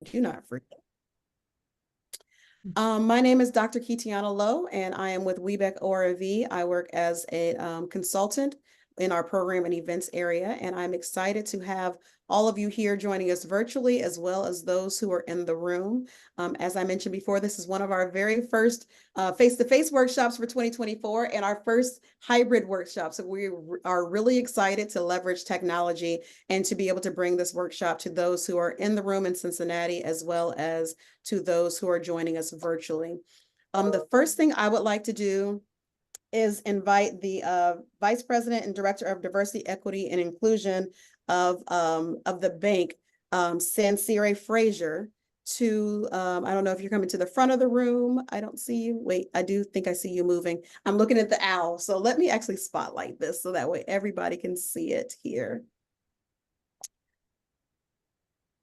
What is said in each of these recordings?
Do not forget. My name is Dr. Kitiana Lowe, and I am with Webeck ORV. I work as a consultant in our program and events area, and I'm excited to have all of you here joining us virtually, as well as those who are in the room. As I mentioned before, this is one of our very first face-to-face workshops for 2024 and our first hybrid workshop. So we are really excited to leverage technology and to be able to bring this workshop to those who are in the room in Cincinnati, as well as to those who are joining us virtually. The first thing I would like to do is invite the Vice President and Director of Diversity, Equity, and Inclusion of the bank, Sansire Frazier, to, I don't know if you're coming to the front of the room. I don't see you. Wait, I do think I see you moving. I'm looking at the owl. So let me actually spotlight this so that way everybody can see it here.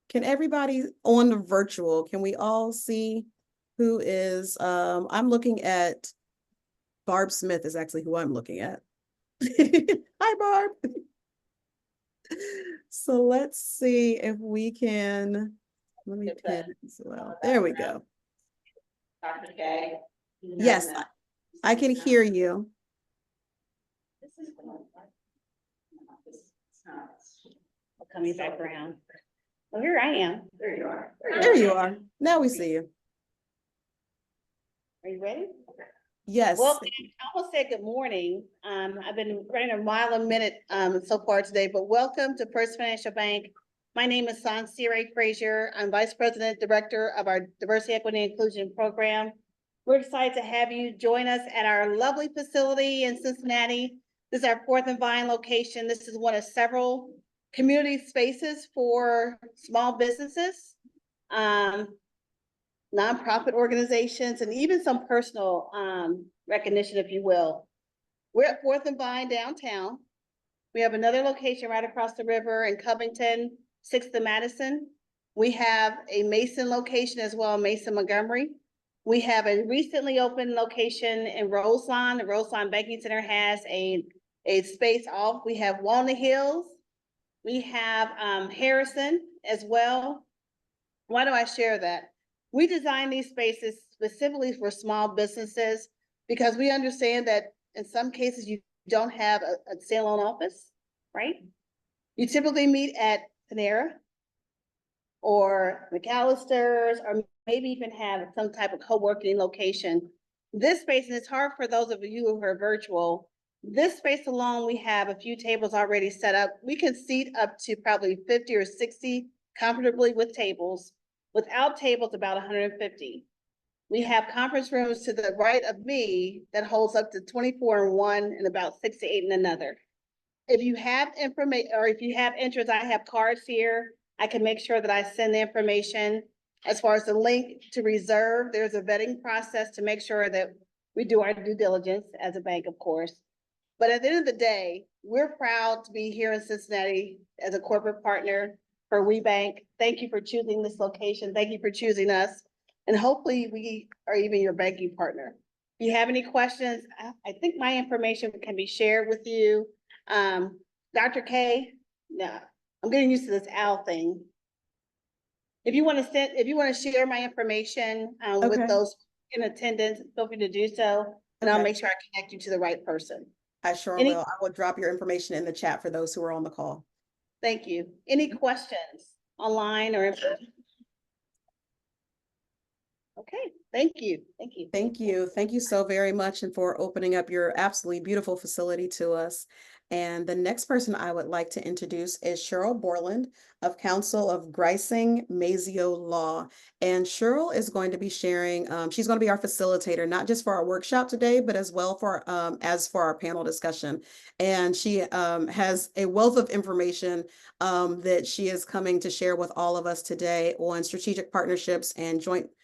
Can everybody on the virtual, can we all see who is, I'm looking at Barb Smith is actually who I'm looking at. Hi, Barb. So let's see if we can, let me pin as well. There we go. Dr. K. Yes, I can hear you. This is coming back around. Oh, here I am. There you are. There you are. Now we see you. Are you ready? Yes. Well, I almost said good morning. I've been running a mile a minute so far today, but welcome to First Financial Bank. My name is Sansire Frazier. I'm Vice President, Director of our Diversity, Equity, and Inclusion Program. We're excited to have you join us at our lovely facility in Cincinnati. This is our 4th and Vine location. This is one of several community spaces for small businesses, nonprofit organizations, and even some personal recognition, if you will. We're at 4th and Vine downtown. We have another location right across the river in Covington, 6th and Madison. We have a Mason location as well, Mason Montgomery. We have a recently opened location in Roselawn. The Roselawn Banking Center has a space off. We have Walnut Hills. We have Harrison as well. Why do I share that? We design these spaces specifically for small businesses because we understand that in some cases you don't have a standalone office, right? You typically meet at Panera or McAllister's, or maybe even have some type of co-working location. This space, and it's hard for those of you who are virtual, this space alone, we have a few tables already set up. We can seat up to probably 50 or 60 comfortably with tables. Without tables, about 150. We have conference rooms to the right of me that holds up to 24 in one and about 6 to 8 in another. If you have information, or if you have interest, I have cards here. I can make sure that I send the information. As far as the link to reserve, there's a vetting process to make sure that we do our due diligence as a bank, of course. But at the end of the day, we're proud to be here in Cincinnati as a corporate partner for WeBank. Thank you for choosing this location. Thank you for choosing us. And hopefully we are even your banking partner. If you have any questions, I think my information can be shared with you. Dr. K, no, I'm getting used to this owl thing. If you want to share my information with those in attendance, feel free to do so. And I'll make sure I connect you to the right person. I sure will. I will drop your information in the chat for those who are on the call. Thank you. Any questions online or? Okay, thank you. Thank you. Thank you. Thank you so very much and for opening up your absolutely beautiful facility to us. And the next person I would like to introduce is Cheryl Borland of Council of Greising Mazio Law. And Cheryl is going to be sharing, she's going to be our facilitator, not just for our workshop today, but as well for our panel discussion. And she has a wealth of information that she is coming to share with all of us today on strategic partnerships and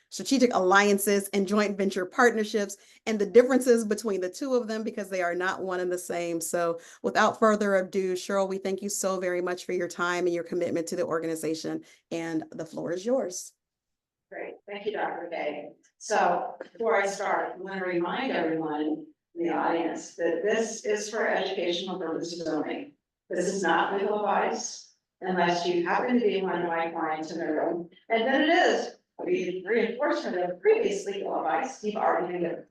strategic alliances and joint venture partnerships and the differences between the two of them because they are not one and the same. So without further ado, Cheryl, we thank you so very much for your time and your commitment to the organization, and the floor is yours. Great, thank you, Dr. Day. So before I start, I want to remind everyone in the audience that this is for educational purposes only. This is not legal advice. unless you happen to be one of my clients in the room, and then it is reinforcement of previous legal advice you've already given.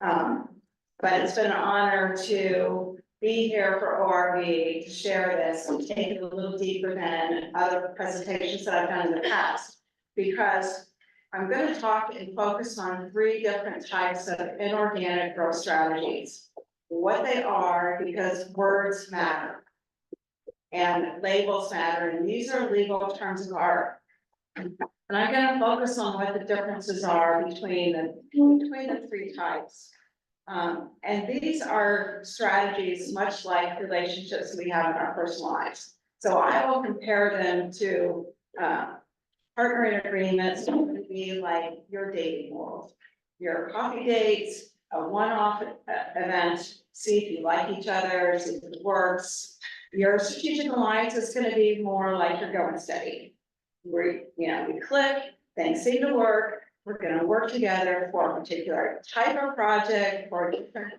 But it's been an honor to be here for ORV, to share this, and take it a little deeper than other presentations that I've done in the past. Because I'm gonna talk and focus on 3 different types of inorganic growth strategies. What they are, because words matter. And labels matter, and these are legal terms of art. And I'm gonna focus on what the differences are between the 3 types. And these are strategies much like relationships we have in our personal lives. So I will compare them to, partnering agreements, would be like your dating world. Your coffee dates, a one-off event, see if you like each other, see if it works. Your strategic alliance is gonna be more like you're going steady. We click, things seem to work, we're gonna work together for a particular type of project for a different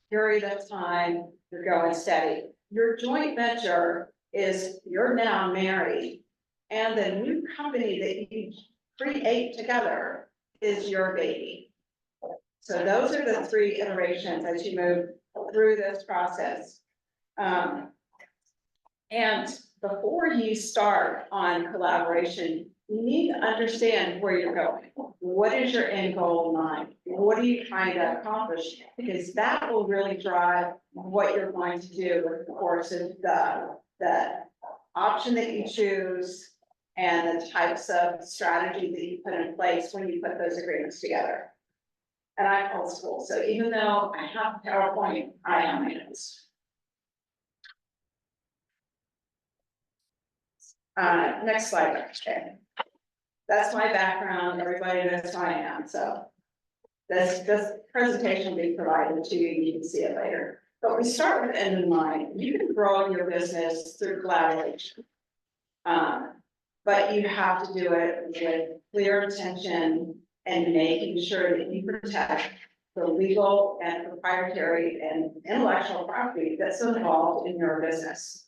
period of time, you're going steady. Your joint venture is you're now married, and the new company that you create together is your baby. So those are the 3 iterations as you move through this process. And before you start on collaboration, you need to understand where you're going. What is your end goal in mind? What are you trying to accomplish? Because that will really drive what you're going to do with the course of the option that you choose and the types of strategy that you put in place when you put those agreements together. And I'm old school, so even though I have PowerPoint, I am my notes. Next slide, okay. That's my background, everybody knows who I am, so. This presentation will be provided to you, you can see it later. But we start with end in mind. You can grow your business through collaboration. But you have to do it with clear intention and making sure that you protect the legal and proprietary and intellectual property that's involved in your business.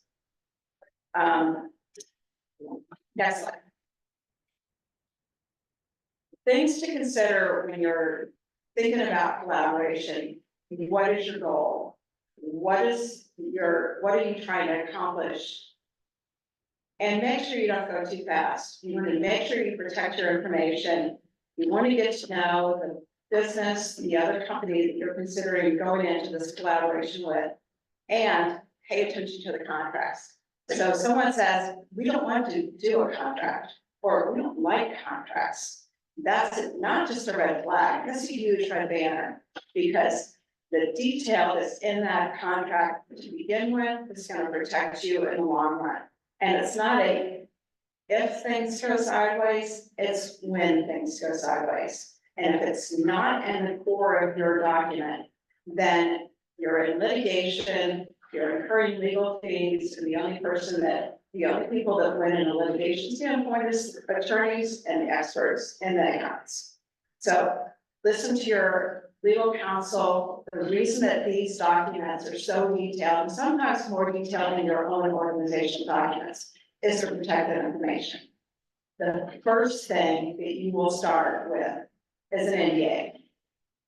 Next slide. Things to consider when you're thinking about collaboration. What is your goal? What are you trying to accomplish? And make sure you don't go too fast. You want to make sure you protect your information. You want to get to know the business, the other company that you're considering going into this collaboration with, and pay attention to the contracts. So if someone says, we don't want to do a contract, or we don't like contracts, that's not just a red flag, that's a huge red banner, because the detail that's in that contract to begin with is going to protect you in the long run. And it's not a if things go sideways, it's when things go sideways. And if it's not in the core of your document, then you're in litigation, you're incurring legal fees, and the only people that win in a litigation standpoint is attorneys and experts in the accounts. So listen to your legal counsel. The reason that these documents are so detailed, and sometimes more detailed than your own organization documents, is to protect that information. The first thing that you will start with is an NDA.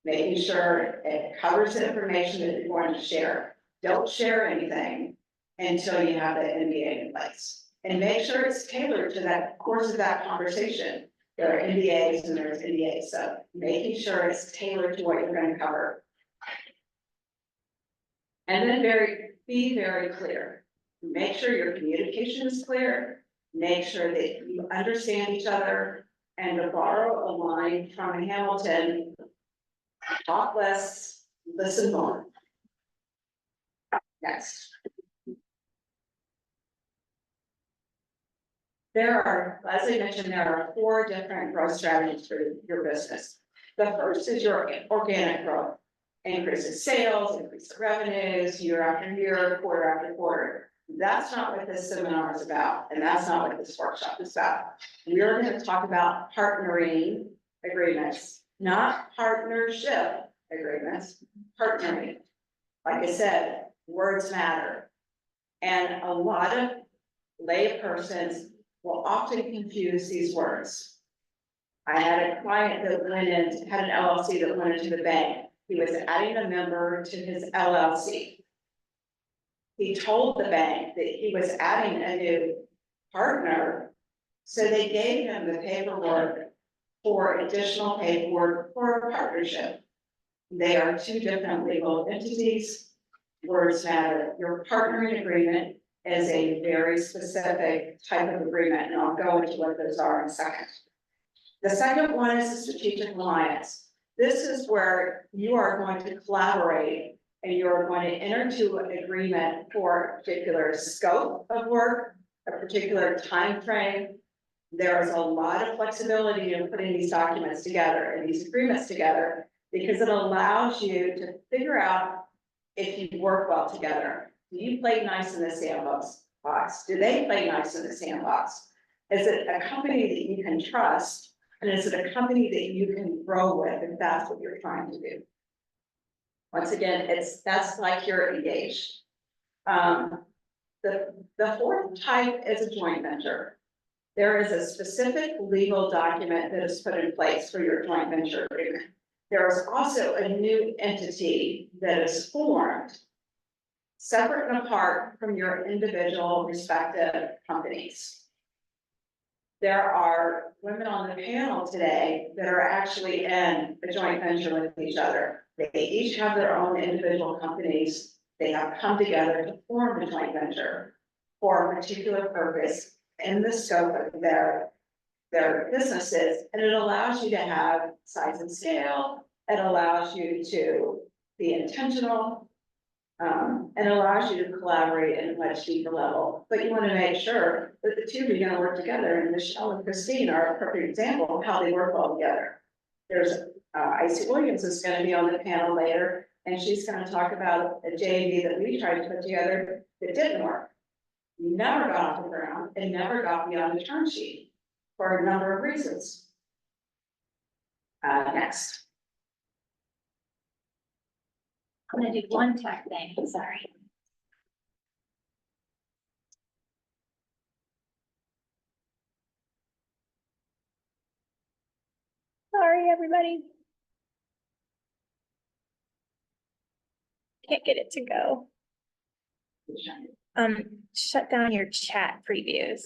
Making sure it covers the information that you're going to share. Don't share anything until you have the NDA in place. And make sure it's tailored to that course of that conversation. There are NDAs and there's NDAs, so making sure it's tailored to what you're going to cover. And then be very clear. Make sure your communication is clear. Make sure that you understand each other. And to borrow a line from Hamilton, talk less, listen more. Next. There are, as I mentioned, there are 4 different growth strategies for your business. The first is your organic growth. Increase in sales, increase in revenues, year after year, quarter after quarter. That's not what this seminar is about, and that's not what this workshop is about. We're going to talk about partnering agreements, not partnership agreements, partnering. Like I said, words matter. And a lot of laypersons will often confuse these words. I had a client that had an LLC that went into the bank. He was adding a member to his LLC. He told the bank that he was adding a new partner, so they gave him the paperwork for additional paperwork for a partnership. They are two different legal entities. Words matter. Your partnering agreement is a very specific type of agreement, and I'll go into what those are in a second. The second one is the strategic alliance. This is where you are going to collaborate and you're going to enter into an agreement for a particular scope of work, a particular time frame. There is a lot of flexibility in putting these documents together and these agreements together, because it allows you to figure out if you work well together. Do you play nice in the sandbox? Do they play nice in the sandbox? Is it a company that you can trust? And is it a company that you can grow with if that's what you're trying to do? Once again, that's like you're engaged. The fourth type is a joint venture. There is a specific legal document that is put in place for your joint venture agreement. There is also a new entity that is formed, separate and apart from your individual respective companies. There are women on the panel today that are actually in a joint venture with each other. They each have their own individual companies. They have come together to form a joint venture for a particular purpose in the scope of their businesses. And it allows you to have size and scale. It allows you to be intentional. And allows you to collaborate at a much deeper level. But you want to make sure that the two are going to work together. And Michelle and Christine are a perfect example of how they work well together. There's Icy Williams is going to be on the panel later, and she's going to talk about a JV that we tried to put together that didn't work. Never got off the ground and never got beyond the term sheet for a number of reasons. Next. I'm gonna do one tech thing, sorry. Sorry, everybody. Can't get it to go. Shut down your chat previews.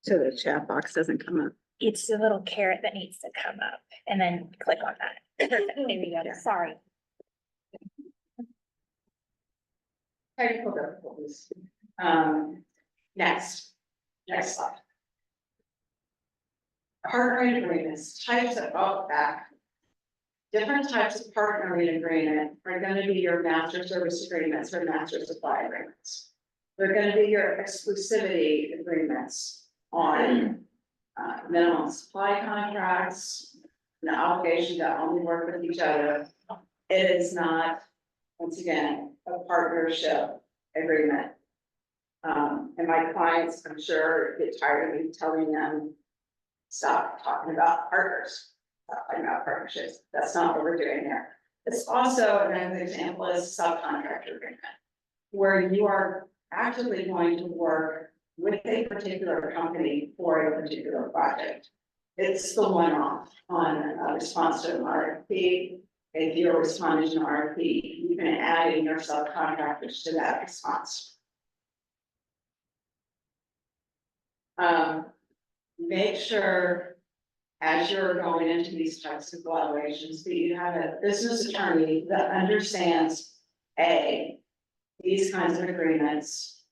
So the chat box doesn't come up. It's the little carrot that needs to come up and then click on that. Perfect, there you go, sorry. Technical difficulties. Next slide. Partnering agreements, types of back. Different types of partnering agreement are going to be your master service agreements or master supply agreements. They're going to be your exclusivity agreements on minimum supply contracts, the obligation to only work with each other. It is not, once again, a partnership agreement. And my clients, I'm sure, get tired of me telling them, stop talking about partners, stop talking about partnerships. That's not what we're doing there. It's also, another example is subcontractor agreement, where you are actively going to work with a particular company for a particular project. It's the one-off on a response to an RFP. If you're responding to an RFP, you can add in your subcontractors to that response. Make sure as you're going into these types of collaborations that you have a business attorney that understands these kinds of agreements,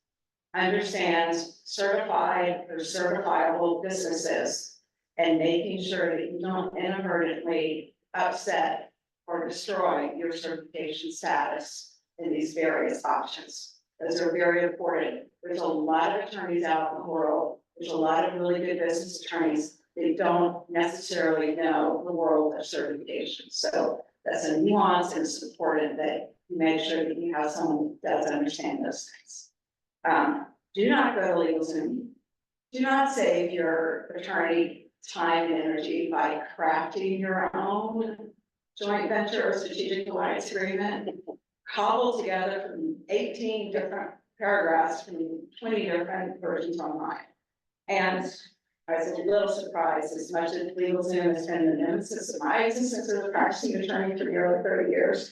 understands certified or certifiable businesses, and making sure that you don't inadvertently upset or destroy your certification status in these various options. Those are very important. There's a lot of attorneys out in the world. There's a lot of really good business attorneys. They don't necessarily know the world of certification. So that's a nuance, and it's important that you make sure that you have someone that does understand those things. Do not go to LegalZoom. Do not save your attorney time and energy by crafting your own joint venture or strategic alliance agreement, cobbled together from 18 different paragraphs from 20 different versions online. And I was a little surprised, as much as LegalZoom has been the nemesis of my existence as a practicing attorney for nearly 30 years.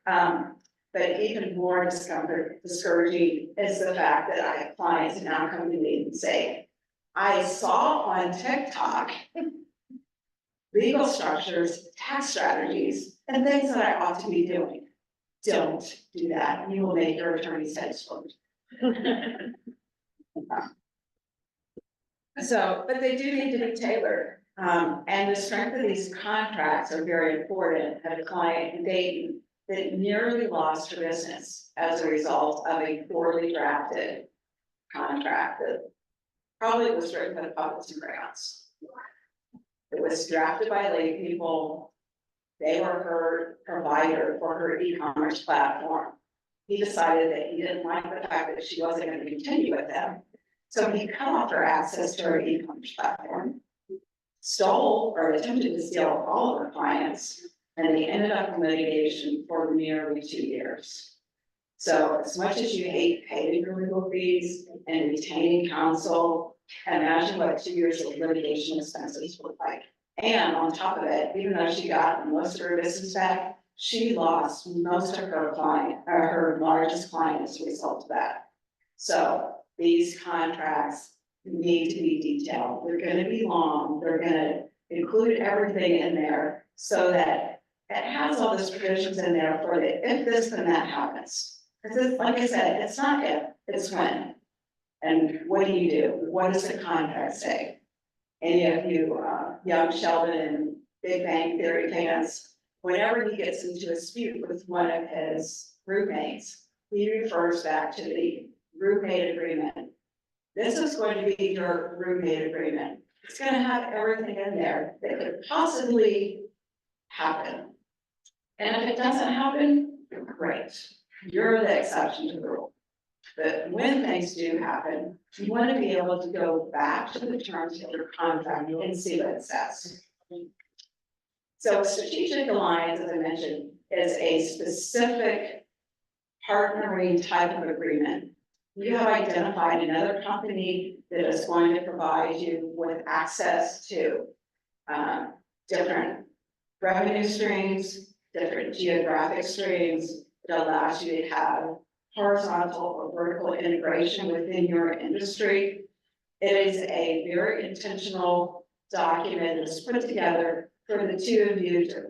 But even more discouraging is the fact that I have clients now come to me and say, I saw on TikTok legal structures, tax strategies, and things that I ought to be doing. Don't do that. You will make your attorney's head explode. So, but they do need to be tailored. And the strength of these contracts are very important. I had a client in Dayton that nearly lost her business as a result of a poorly drafted contract that probably was written by puppets and crayons. It was drafted by lay people. They were her provider for her e-commerce platform. He decided that he didn't like the fact that she wasn't going to continue with them. So he cut off her access to her e-commerce platform, stole or attempted to steal all of her clients, and they ended up in litigation for nearly 2 years. So as much as you hate paying your legal fees and retaining counsel, imagine what 2 years of litigation expenses look like. And on top of it, even though she got most of her business back, she lost most of her client, or her largest client as a result of that. So these contracts need to be detailed. They're gonna be long. They're gonna include everything in there so that it has all those provisions in there for the if this then that happens. Because it's, like I said, it's not if, it's when. And what do? What does the contract say? Any of you young Sheldon and Big Bang Theory fans, whenever he gets into a dispute with one of his roommates, he refers back to the roommate agreement. This is going to be your roommate agreement. It's going to have everything in there that could possibly happen. And if it doesn't happen, great. You're the exception to the rule. But when things do happen, you want to be able to go back to the terms of your contract and see what it says. So a strategic alliance, as I mentioned, is a specific partnering type of agreement. You have identified another company that is going to provide you with access to different revenue streams, different geographic streams. It allows you to have horizontal or vertical integration within your industry. It is a very intentional document that's put together for the two of you to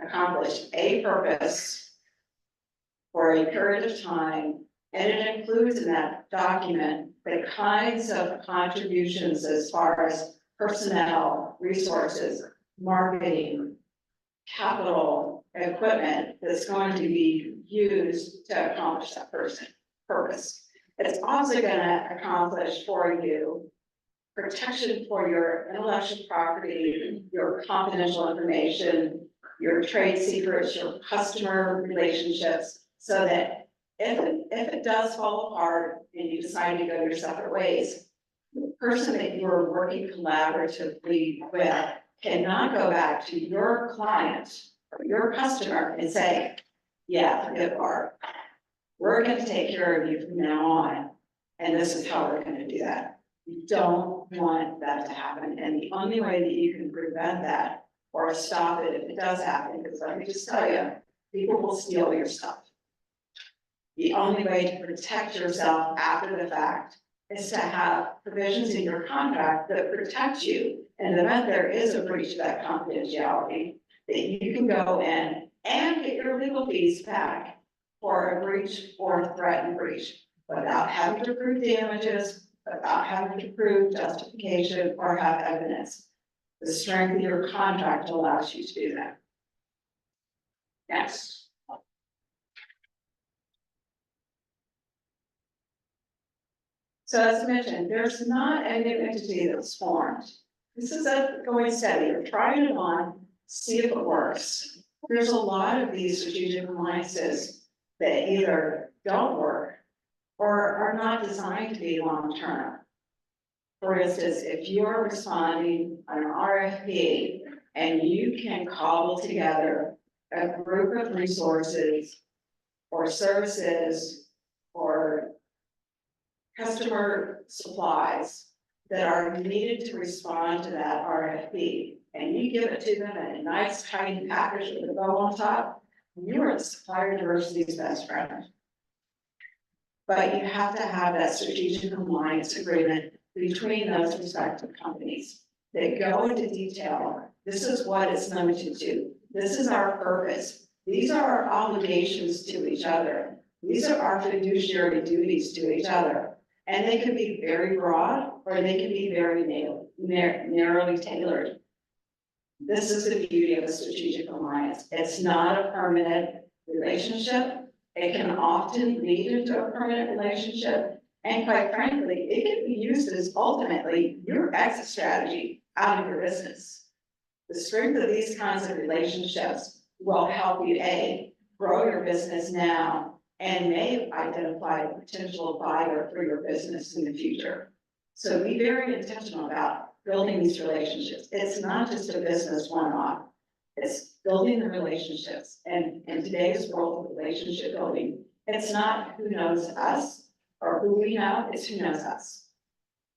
accomplish a purpose for a period of time. And it includes in that document the kinds of contributions as far as personnel, resources, marketing, capital, equipment that's going to be used to accomplish that purpose. It's also going to accomplish for you protection for your intellectual property, your confidential information, your trade secrets, your customer relationships, so that if it does fall apart and you decide to go your separate ways, the person that you're working collaboratively with cannot go back to your client or your customer and say, yeah, forget Barb. We're going to take care of you from now on. And this is how we're going to do that. You don't want that to happen. And the only way that you can prevent that or stop it if it does happen, because let me just tell you, people will steal your stuff. The only way to protect yourself after the fact is to have provisions in your contract that protect you in the event there is a breach of that confidentiality, that you can go in and get your legal fees back for a breach or threatened breach without having to prove damages, without having to prove justification or have evidence. The strength of your contract allows you to do that. Next. So as I mentioned, there's not a new entity that's formed. This is a going steady. You're trying it on, see if it works. There's a lot of these strategic alliances that either don't work or are not designed to be long-term. For instance, if you're responding on an RFP and you can cobble together a group of resources or services or customer supplies that are needed to respond to that RFP, and you give it to them in a nice tiny package with a bow on top, you are the supplier diversity's best friend. But you have to have that strategic alliance agreement between those respective companies that go into detail. This is what it's limited to. This is our purpose. These are our obligations to each other. These are our fiduciary duties to each other. And they can be very broad or they can be very narrowly tailored. This is the beauty of a strategic alliance. It's not a permanent relationship. It can often lead into a permanent relationship. And quite frankly, it can be used as ultimately your exit strategy out of your business. The strength of these kinds of relationships will help you, A, grow your business now, and may identify a potential buyer for your business in the future. So be very intentional about building these relationships. It's not just a business one-off. It's building the relationships. And in today's world of relationship building, it's not who knows us or who we know, it's who knows us.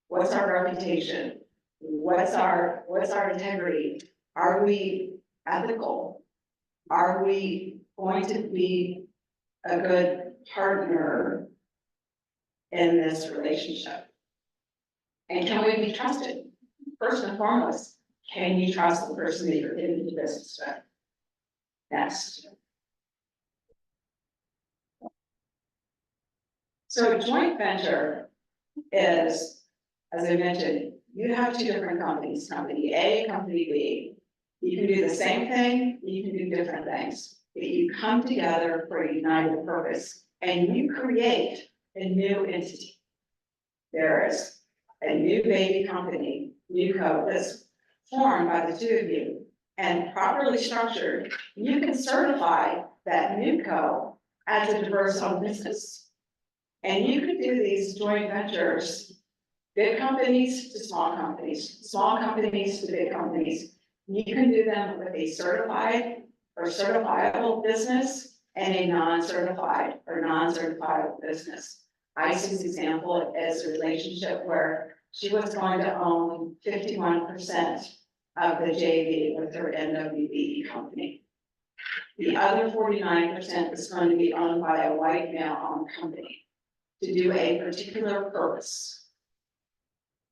What's our reputation? What's our integrity? Are we ethical? Are we going to be a good partner in this relationship? And can we be trusted? First and foremost, can you trust the person that you're getting into business with? Next. So a joint venture is, as I mentioned, you have two different companies, company A, company B. You can do the same thing, you can do different things, but you come together for a united purpose and you create a new entity. There is a new baby company, NewCo, that's formed by the two of you and properly structured. You can certify that NewCo as a diverse-owned business. And you can do these joint ventures, big companies to small companies to big companies. You can do them with a certified or certifiable business and a non-certified or non-certifiable business. Icy's example is a relationship where she was going to own 51% of the JV with her NWBE company. The other 49% is going to be owned by a white male-owned company to do a particular purpose.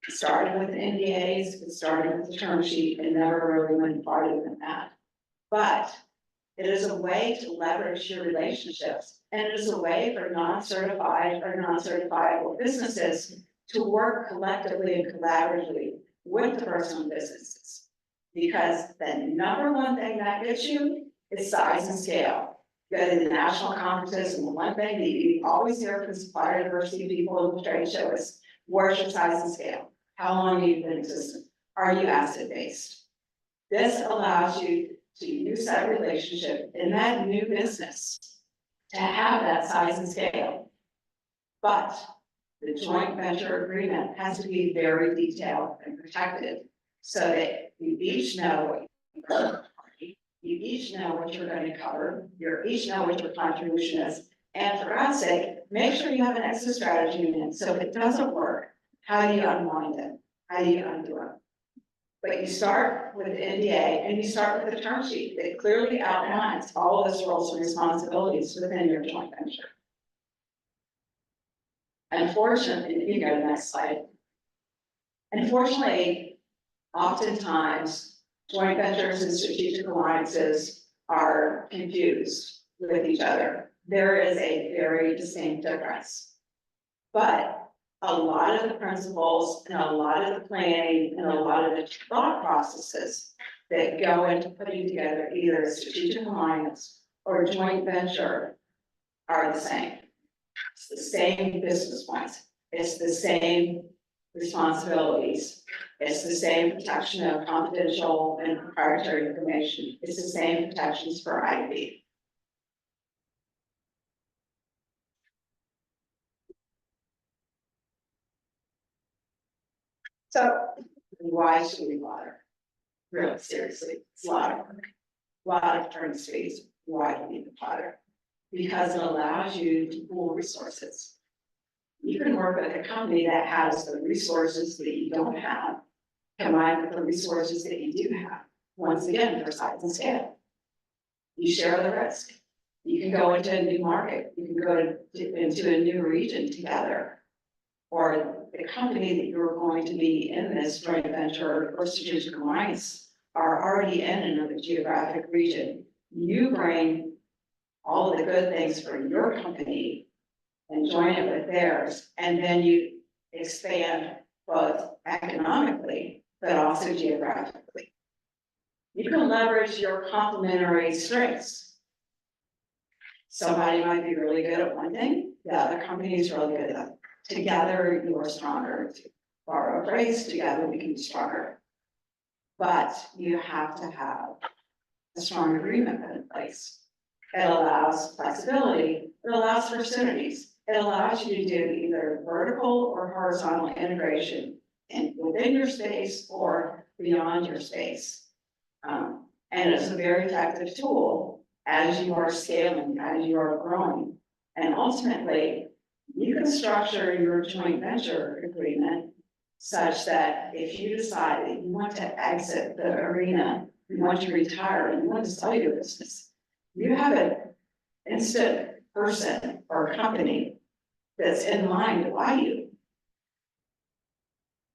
It started with NDAs, it started with the term sheet, and never really went farther than that. But it is a way to leverage your relationships, and it is a way for non-certified or non-certifiable businesses to work collectively and collaboratively with diverse-owned businesses. Because the number one thing that gets you is size and scale. Go to the national conferences, and the one thing that you always hear from supplier diversity people in the trade show is, where's your size and scale? How long have you been in existence? Are you asset-based? This allows you to use that relationship in that new business to have that size and scale. But the joint venture agreement has to be very detailed and protected so that you each know what you each know what you're going to cover, you each know what your contribution is. And for God's sake, make sure you have an exit strategy in it. So if it doesn't work, how do you unwind it? How do you undo it? But you start with the NDA and you start with the term sheet that clearly outlines all of those roles and responsibilities within your joint venture. Unfortunately, you go to the next slide. Unfortunately, oftentimes, joint ventures and strategic alliances are confused with each other. There is a very distinct difference. But a lot of the principles and a lot of the planning and a lot of the thought processes that go into putting together either a strategic alliance or a joint venture are the same. It's the same business points. It's the same responsibilities. It's the same protection of confidential and proprietary information. It's the same protections for IP. So why should we bother? Really seriously, it's a lot of work, a lot of attorney's fees. Why do we need to bother? Because it allows you to pool resources. You can work with a company that has the resources that you don't have, combined with the resources that you do have. Once again, for size and scale. You share the risk. You can go into a new market, you can go into a new region together. Or the company that you're going to be in this joint venture or strategic alliance are already in another geographic region. You bring all of the good things for your company and join it with theirs, and then you expand both economically, but also geographically. You can leverage your complementary strengths. Somebody might be really good at one thing, the other company is really good at it. Together, you are stronger. To borrow a phrase, together we can be stronger. But you have to have a strong agreement put in place. It allows flexibility, it allows for synergies. It allows you to do either vertical or horizontal integration and within your space or beyond your space. And it's a very effective tool as you are scaling, as you are growing. And ultimately, you can structure your joint venture agreement such that if you decide that you want to exit the arena, you want to retire, you want to sell your business, you have an instant person or company that's in line to buy you.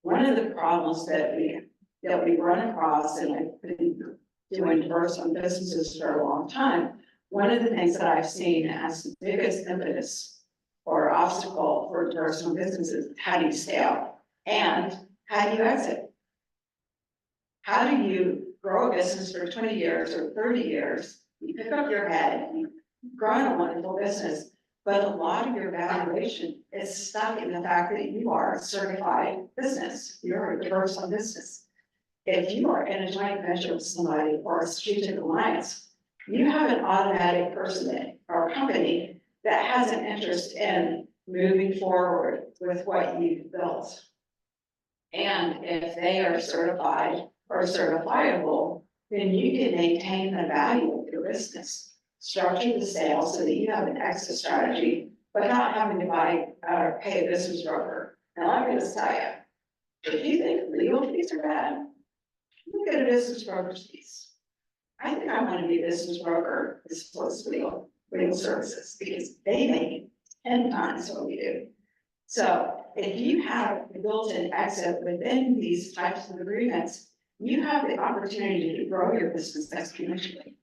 One of the problems that we run across, and I've been doing diverse on businesses for a long time, one of the things that I've seen as the biggest impetus or obstacle for diverse on businesses, how do you scale? And how do you exit? How do you grow a business for 20 years or 30 years? You pick up your head, you've grown a wonderful business, but a lot of your valuation is stuck in the fact that you are a certified business. You're a diverse on business. If you are in a joint venture with somebody or a strategic alliance, you have an automatic person or company that has an interest in moving forward with what you've built. And if they are certified or certifiable, then you can maintain the value of your business. Structure the sale so that you have an exit strategy without having to buy or pay a business broker. Now, let me just tell you, if you think legal fees are bad, look at a business broker's fees. I think I want to be a business broker as opposed to legal services because they make 10 times what we do. So if you have a built-in exit within these types of agreements, you have the opportunity to grow your business exponentially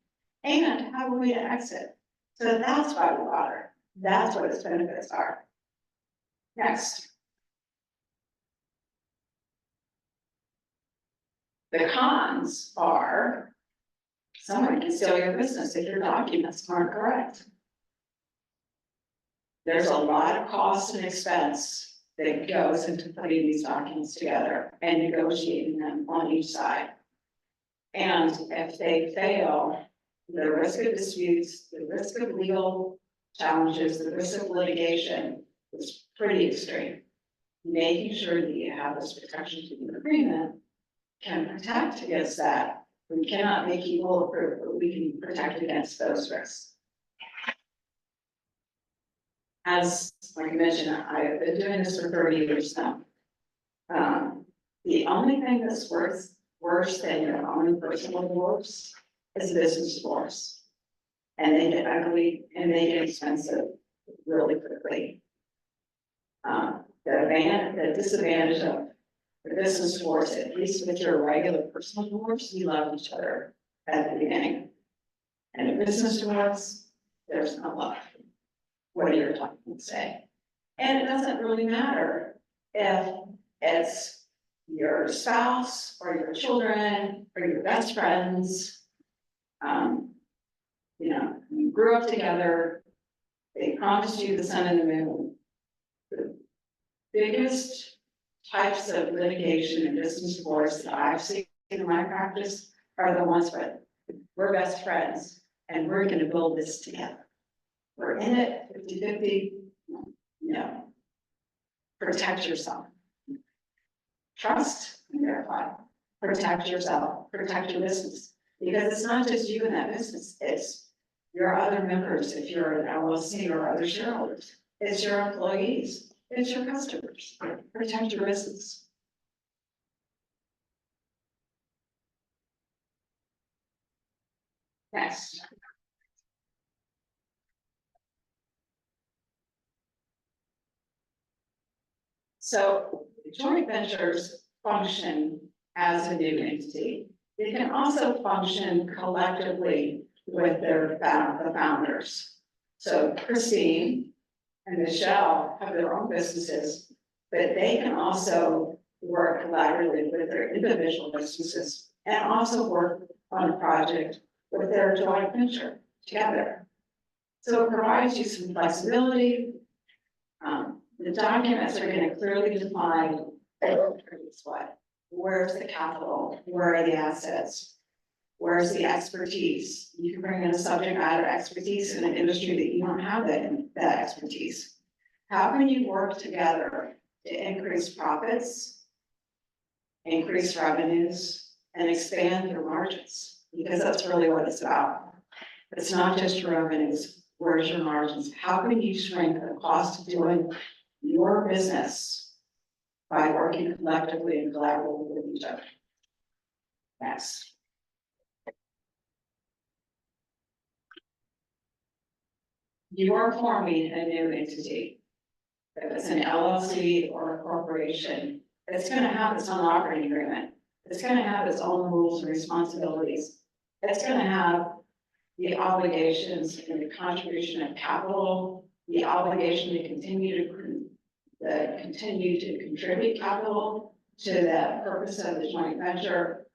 and have a way to exit. So that's why we water. That's what its benefits are. Next. The cons are someone can steal your business if your documents aren't correct. There's a lot of cost and expense that goes into putting these documents together and negotiating them on each side. And if they fail, the risk of disputes, the risk of legal challenges, the risk of litigation is pretty extreme. Making sure that you have those protections in the agreement can protect against that. We cannot make you bulletproof, but we can protect against those risks. As like I mentioned, I've been doing this for 30 years now. The only thing that's worse than your own personal divorce is a business divorce. And they get ugly and they get expensive really quickly. The disadvantage of the business divorce, at least with your regular personal divorce, you love each other at the beginning. And a business divorce, there's no love. What are you talking to say? And it doesn't really matter if it's your spouse or your children or your best friends. You grew up together. They promised you the sun and the moon. The biggest types of litigation and business divorce that I've seen in my practice are the ones where we're best friends and we're going to build this together. We're in it 50-50. No. Protect yourself. Trust and verify. Protect yourself. Protect your business. Because it's not just you in that business. It's your other members, if you're an LLC or other shareholders. It's your employees. It's your customers, protect your business. Next. So joint ventures function as a new entity. They can also function collectively with the founders. So Christine and Michelle have their own businesses, but they can also work collaboratively with their individual businesses and also work on a project with their joint venture together. So it provides you some flexibility. The documents are going to clearly define what, where's the capital, where are the assets, where's the expertise. You can bring in a subject matter expertise in an industry that you don't have that expertise. How can you work together to increase profits, increase revenues, and expand your margins? Because that's really what it's about. It's not just your revenues. Where's your margins? How can you shrink the cost of doing your business by working collectively and collaboratively with each other? Next. You are forming a new entity. If it's an LLC or a corporation, it's going to have its own operating agreement. It's going to have its own rules and responsibilities. It's going to have the obligations and the contribution of capital, the obligation to continue to contribute capital to the purpose of the joint venture.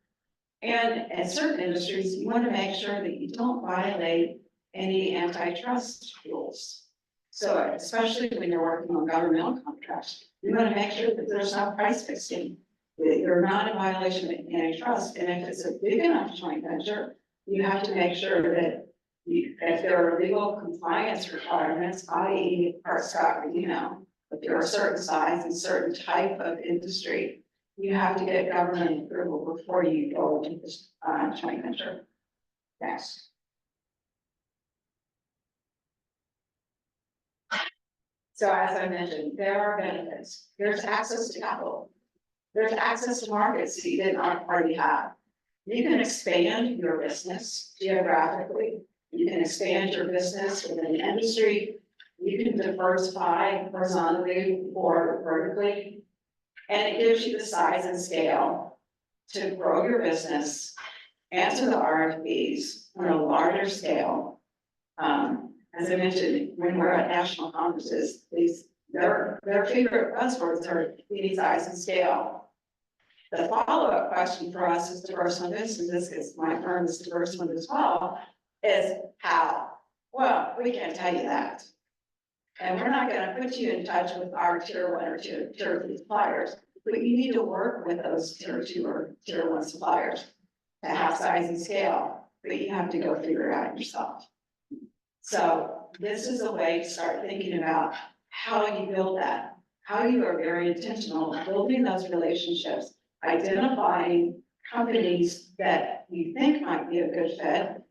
And in certain industries, you want to make sure that you don't violate any antitrust rules. So especially when you're working on governmental contracts, you want to make sure that there's no price fixing, that you're not in violation of antitrust. And if it's a big enough joint venture, you have to make sure that if there are legal compliance requirements, i.e. Hart-Scott-Rodino, if you're a certain size and certain type of industry, you have to get government approval before you go into this joint venture. Next. So as I mentioned, there are benefits. There's access to capital. There's access to markets that you didn't already have. You can expand your business geographically. You can expand your business within the industry. You can diversify horizontally or vertically. And it gives you the size and scale to grow your business, answer the RFPs on a larger scale. As I mentioned, when we're at national conferences, their favorite buzzwords are speed, size, and scale. The follow-up question for us is diverse one business, because my firm is diverse one as well, is how? Well, we can't tell you that. And we're not going to put you in touch with our tier 1 or tier 3 suppliers, but you need to work with those tier 2 or tier 1 suppliers to have size and scale, but you have to go figure it out yourself. So this is a way to start thinking about how you build that, how you are very intentional in building those relationships, identifying companies that you think might be a good fit,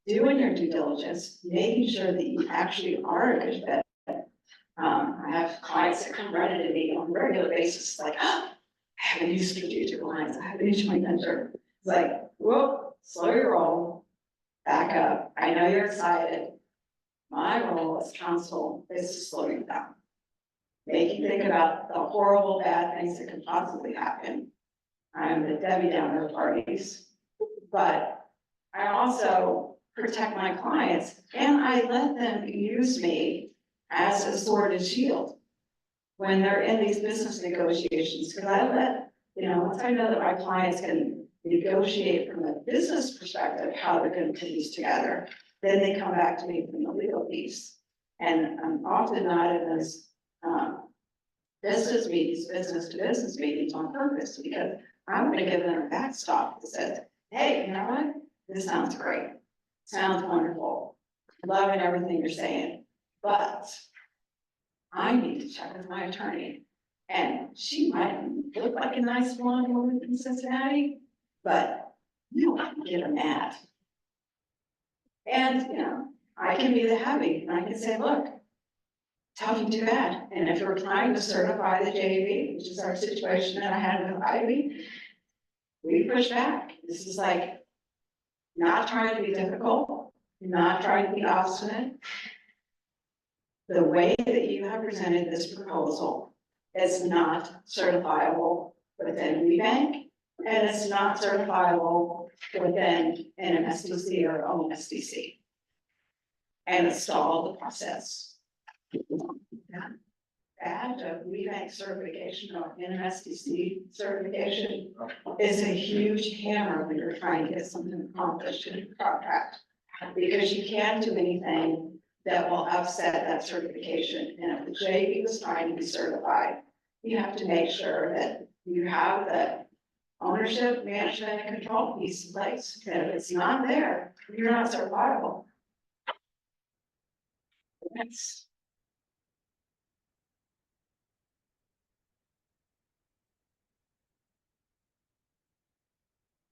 doing your due diligence, making sure that you actually are a good fit. I have clients that come running to me on a regular basis, like, oh, I have a new strategic alliance, I have a new joint venture. It's like, whoa, slow your roll, back up. I know you're excited. My role as counsel is to slow you down. Make you think about the horrible, bad things that can possibly happen. I'm the Debbie Downer of parties, but I also protect my clients and I let them use me as a sword and shield when they're in these business negotiations. Because I let, once I know that my clients can negotiate from a business perspective how they're going to put these together, then they come back to me from the legal piece. And I'm often not in those business to business meetings on purpose, because I'm going to give them a backstop that says, hey, you know what? This sounds great. Sounds wonderful. Loving everything you're saying. But I need to check with my attorney. And she might look like a nice blonde woman from Cincinnati, but you don't get her mad. And, I can be the heavy, and I can say, look, tough and too bad. And if we're trying to certify the JV, which is our situation that I had with Ivy, we push back. This is like not trying to be difficult, not trying to be obstinate. The way that you have presented this proposal is not certifiable within WeBank, and it's not certifiable within an MSDC or OMSDC. And it stalled the process. Add a WeBank certification or NMSDC certification is a huge hammer when you're trying to get something accomplished in a contract. Because you can't do anything that will upset that certification. And if the JV was trying to be certified, you have to make sure that you have the ownership, management, and control piece in place. And if it's not there, you're not certifiable. That's.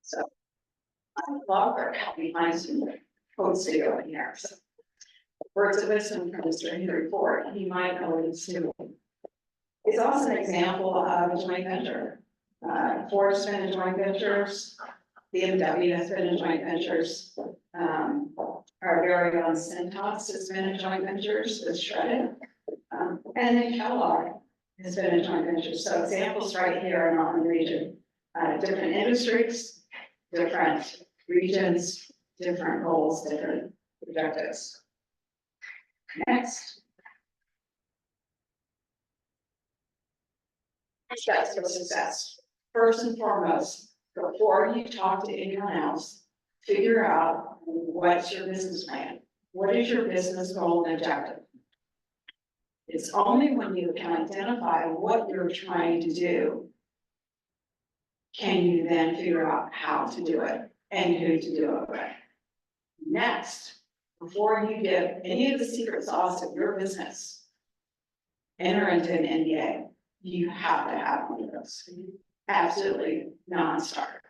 So, I'm a logger, help me find some quotes to go in here, so. Words of wisdom from Mr. Henry Ford, he might know what he's doing. It's also an example of a joint venture. Ford's been in joint ventures, BMW has been in joint ventures. Our very own Cintas has been in joint ventures with Shredded. And then Kellogg has been in joint ventures. So examples right here in our region, different industries, different regions, different goals, different objectives. Next. Steps for success. First and foremost, before you talk to anyone else, figure out what's your business plan. What is your business goal and objective? It's only when you can identify what you're trying to do, can you then figure out how to do it and who to do it with. Next, before you give any of the secret sauce of your business, enter into an NDA. You have to have one of those. Absolutely non-starter.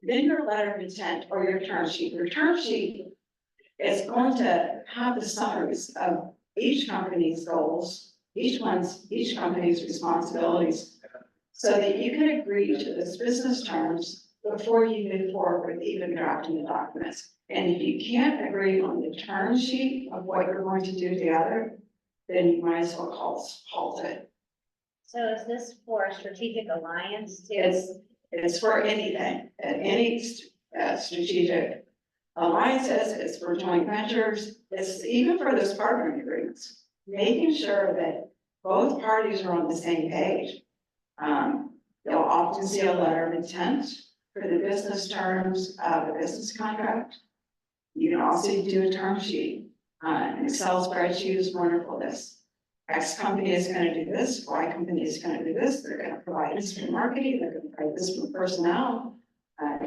Then your letter of intent or your term sheet. Your term sheet is going to have the summaries of each company's goals, each company's responsibilities, so that you can agree to those business terms before you move forward with even drafting the documents. And if you can't agree on the term sheet of what you're going to do together, then you might as well halt it. So is this for a strategic alliance too? It's for anything, any strategic alliances, it's for joint ventures, it's even for those partnering agreements. Making sure that both parties are on the same page. You'll often see a letter of intent for the business terms of a business contract. You can also do a term sheet. An Excel spreadsheet is wonderful. This X company is going to do this, Y company is going to do this. They're going to provide this for marketing, they're going to provide this for personnel,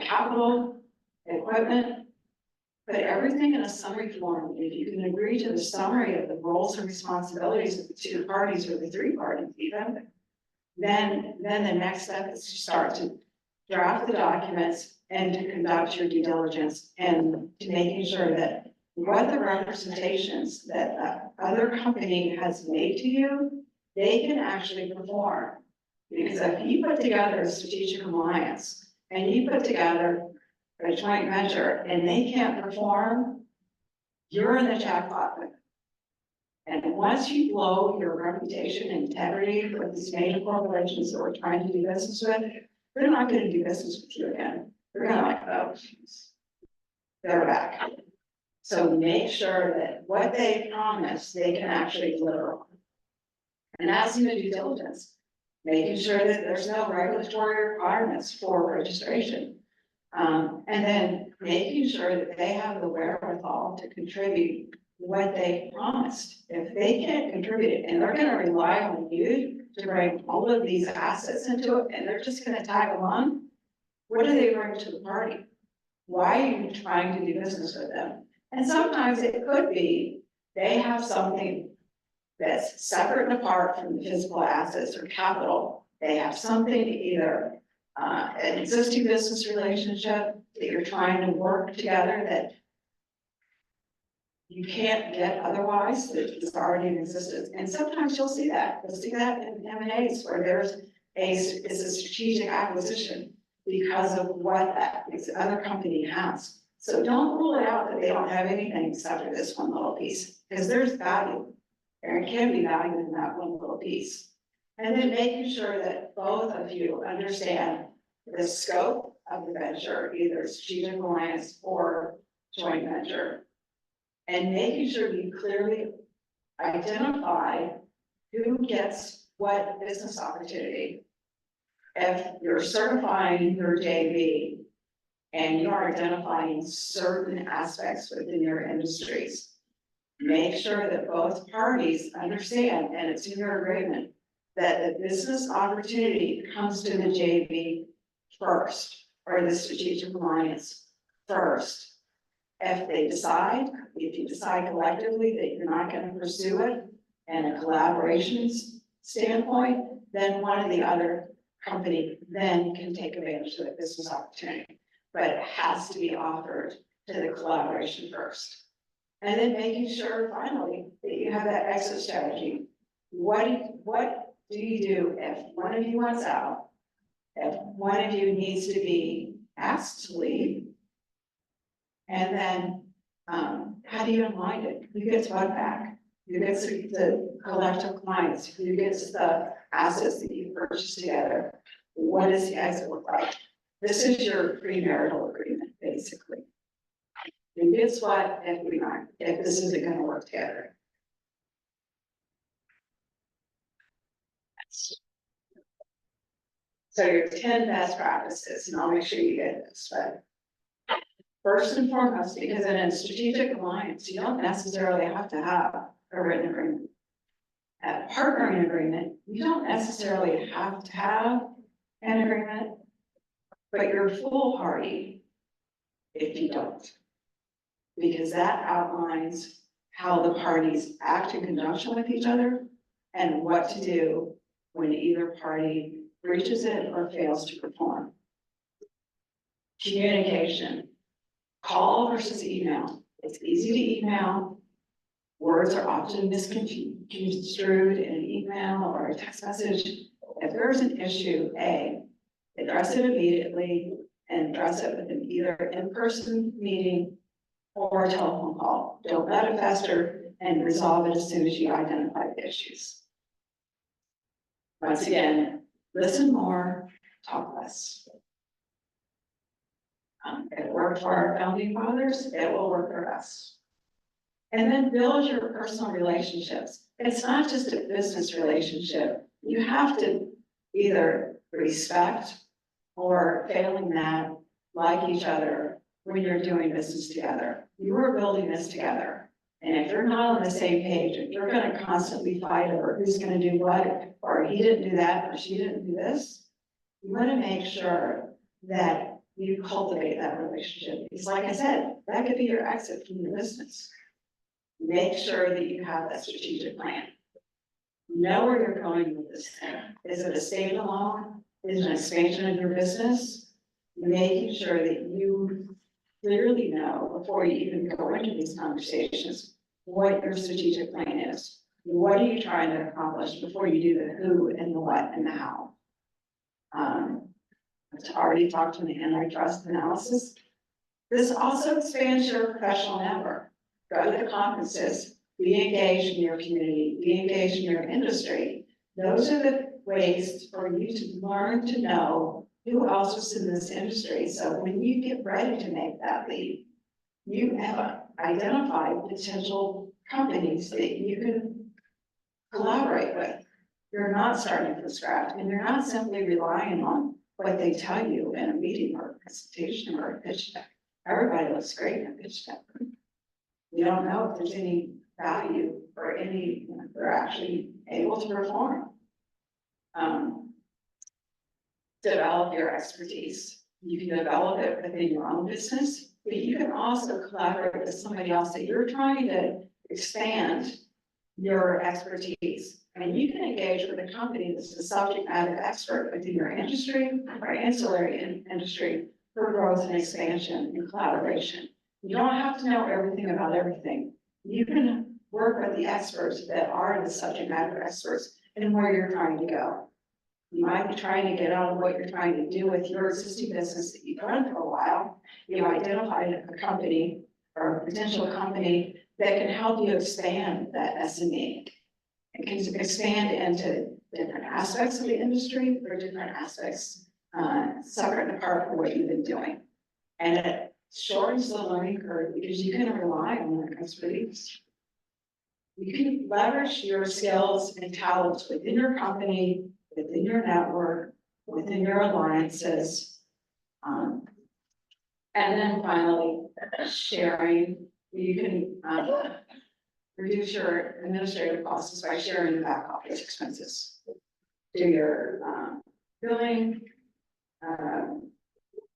capital, equipment. Put everything in a summary form. If you can agree to the summary of the roles and responsibilities of the two parties or the three parties even, then the next step is to start to draft the documents and to conduct your due diligence and to making sure that what the representations that the other company has made to you, they can actually perform. Because if you put together a strategic alliance and you put together a joint venture and they can't perform, you're in the jackpot. And once you blow your reputation and integrity with these major corporations that we're trying to do business with, they're not going to do business with you again. They're going to like, oh, geez, they're back. So make sure that what they promise, they can actually deliver on. And as you do due diligence, making sure that there's no regulatory requirements for registration. And then making sure that they have the wherewithal to contribute what they promised. If they can't contribute it, and they're gonna rely on you to bring all of these assets into it, and they're just gonna tag along, what do they bring to the party? Why are you trying to do business with them? And sometimes it could be, they have something that's separate and apart from the physical assets or capital. They have something either an existing business relationship that you're trying to work together that you can't get otherwise, that it's already in existence. And sometimes you'll see that. You'll see that in M&As where it's a strategic acquisition because of what this other company has. So don't rule it out that they don't have anything except for this one little piece, because there's value. There can be value in that one little piece. And then making sure that both of you understand the scope of the venture, either strategic alliance or joint venture. And making sure you clearly identify who gets what business opportunity. If you're certifying your JV and you're identifying certain aspects within your industries, make sure that both parties understand, and it's in your agreement, that the business opportunity comes to the JV first, or the strategic alliance first. If you decide collectively that you're not gonna pursue it in a collaboration standpoint, then one of the other company then can take advantage of the business opportunity. But it has to be offered to the collaboration first. And then making sure finally that you have that exit strategy. What do you do if one of you wants out? If one of you needs to be asked to leave? And then, how do you unwind it? Who gets what back? Who gets the collective clients? Who gets the assets that you purchased together? What does the exit look like? This is your premarital agreement, basically. Who gets what if this isn't gonna work together? So your 10 best practices, and I'll make sure you get this, but first and foremost, because in a strategic alliance, you don't necessarily have to have a written agreement. A partnering agreement, you don't necessarily have to have an agreement, but you're a full party if you don't. Because that outlines how the parties act in conjunction with each other and what to do when either party breaches it or fails to perform. Communication. Call versus email. It's easy to email. Words are often misconstrued in an email or a text message. If there's an issue, address it immediately and address it with an either in-person meeting or a telephone call. Don't let it fester and resolve it as soon as you identify the issues. Once again, listen more, talk less. It worked for our founding fathers, it will work for us. And then build your personal relationships. It's not just a business relationship. You have to either respect or failing that, like each other when you're doing business together. You are building this together. And if you're not on the same page, if you're gonna constantly fight over who's gonna do what, or he didn't do that, or she didn't do this, you wanna make sure that you cultivate that relationship. Because like I said, that could be your exit from your business. Make sure that you have that strategic plan. Know where you're going with this thing. Is it a standalone? Is it an expansion of your business? Making sure that you clearly know before you even go into these conversations what your strategic plan is. What are you trying to accomplish before you do the who and the what and the how? I've already talked to the antitrust analysis. This also expands your professional network. Go to the conferences, be engaged in your community, be engaged in your industry. Those are the ways for you to learn to know who else is in this industry. So when you get ready to make that leap, you have identified potential companies that you can collaborate with. You're not starting from scratch, and you're not simply relying on what they tell you in a meeting or a presentation or a pitch deck. Everybody looks great in a pitch deck. You don't know if there's any value or any, they're actually able to perform. Develop your expertise. You can develop it within your own business, but you can also collaborate with somebody else that you're trying to expand your expertise. And you can engage with a company that's a subject matter expert within your industry or ancillary industry for growth and expansion and collaboration. You don't have to know everything about everything, you can work with the experts that are the subject matter experts and where you're trying to go. You might be trying to get out of what you're trying to do with your existing business that you've run for a while. You identified a company or a potential company that can help you expand that SME. It can expand into different aspects of the industry or different aspects, separate and apart from what you've been doing. And it shortens the learning curve because you can rely on their expertise. You can leverage your skills and talents within your company, within your network, within your alliances. And then finally, sharing, you can reduce your administrative costs by sharing the back office expenses. Do your billing,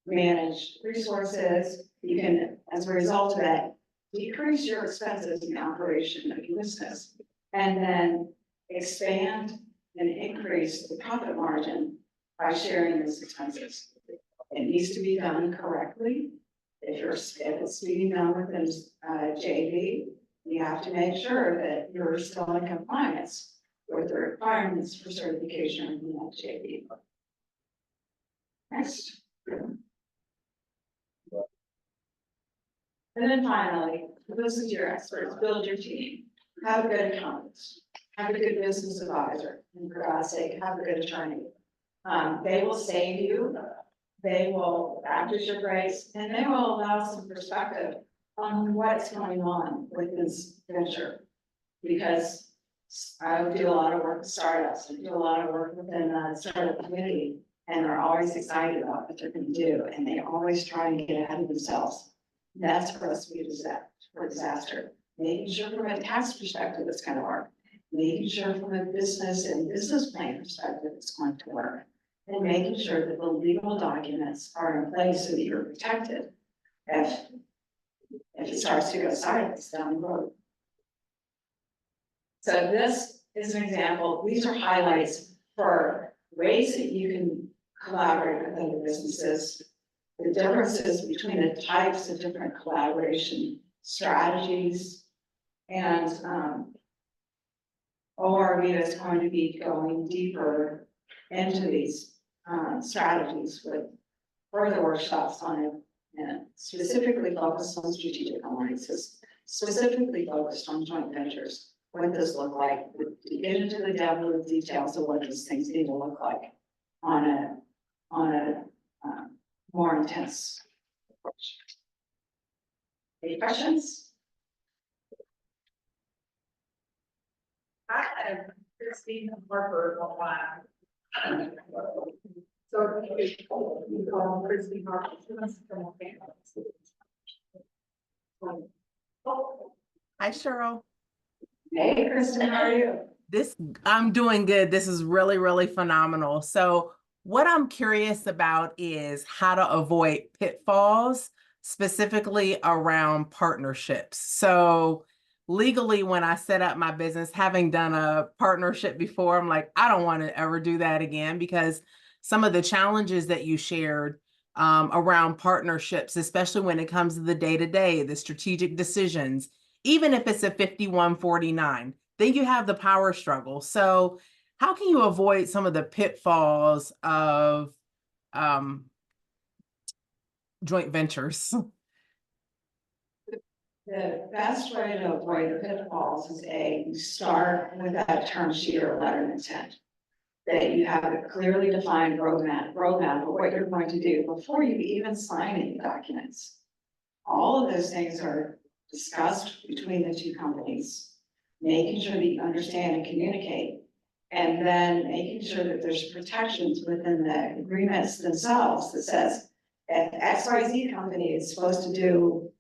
manage resources. You can, as a result of that, decrease your expenses in the operation of your business, and then expand and increase the profit margin by sharing those expenses. It needs to be done correctly. If it's being done within JV, you have to make sure that you're still in compliance with the requirements for certification in that JV. Next. And then finally, listen to your experts, build your team, have a good accountant, have a good business advisor, and for God's sake, have a good attorney. They will save you, they will act as your grace, and they will allow some perspective on what's going on with this venture. Because I do a lot of work with startups, I do a lot of work within the startup community, and they're always excited about what they're going to do, and they always try and get ahead of themselves. That's for us to be a disaster. Making sure from a tax perspective it's going to work. Making sure from a business and business plan perspective it's going to work. And making sure that the legal documents are in place so that you're protected if it starts to go sideways down the road. So this is an example. These are highlights for ways that you can collaborate with other businesses, the differences between the types of different collaboration strategies, and ORV is going to be going deeper into these strategies with further workshops on it, and specifically focused on strategic alliances, specifically focused on joint ventures. What does look like, to get into the devil of details of what these things need to look like on a more intense approach. Any questions? I have Christine Harper a while. So you call Christine Harper. She must have come on campus. Hi, Cheryl. Hey, Kristen, how are you? I'm doing good. This is really, really phenomenal. So what I'm curious about is how to avoid pitfalls, specifically around partnerships. So legally, when I set up my business, having done a partnership before, I'm like, I don't want to ever do that again, because some of the challenges that you shared around partnerships, especially when it comes to the day-to-day, the strategic decisions, even if it's a 51-49, then you have the power struggle. So how can you avoid some of the pitfalls of joint ventures? The best way to avoid the pitfalls is you start with that term sheet or letter of intent. That you have a clearly defined roadmap of what you're going to do before you even sign any documents. All of those things are discussed between the two companies, making sure that you understand and communicate, and then making sure that there's protections within the agreements themselves that says, if XYZ company is supposed to do,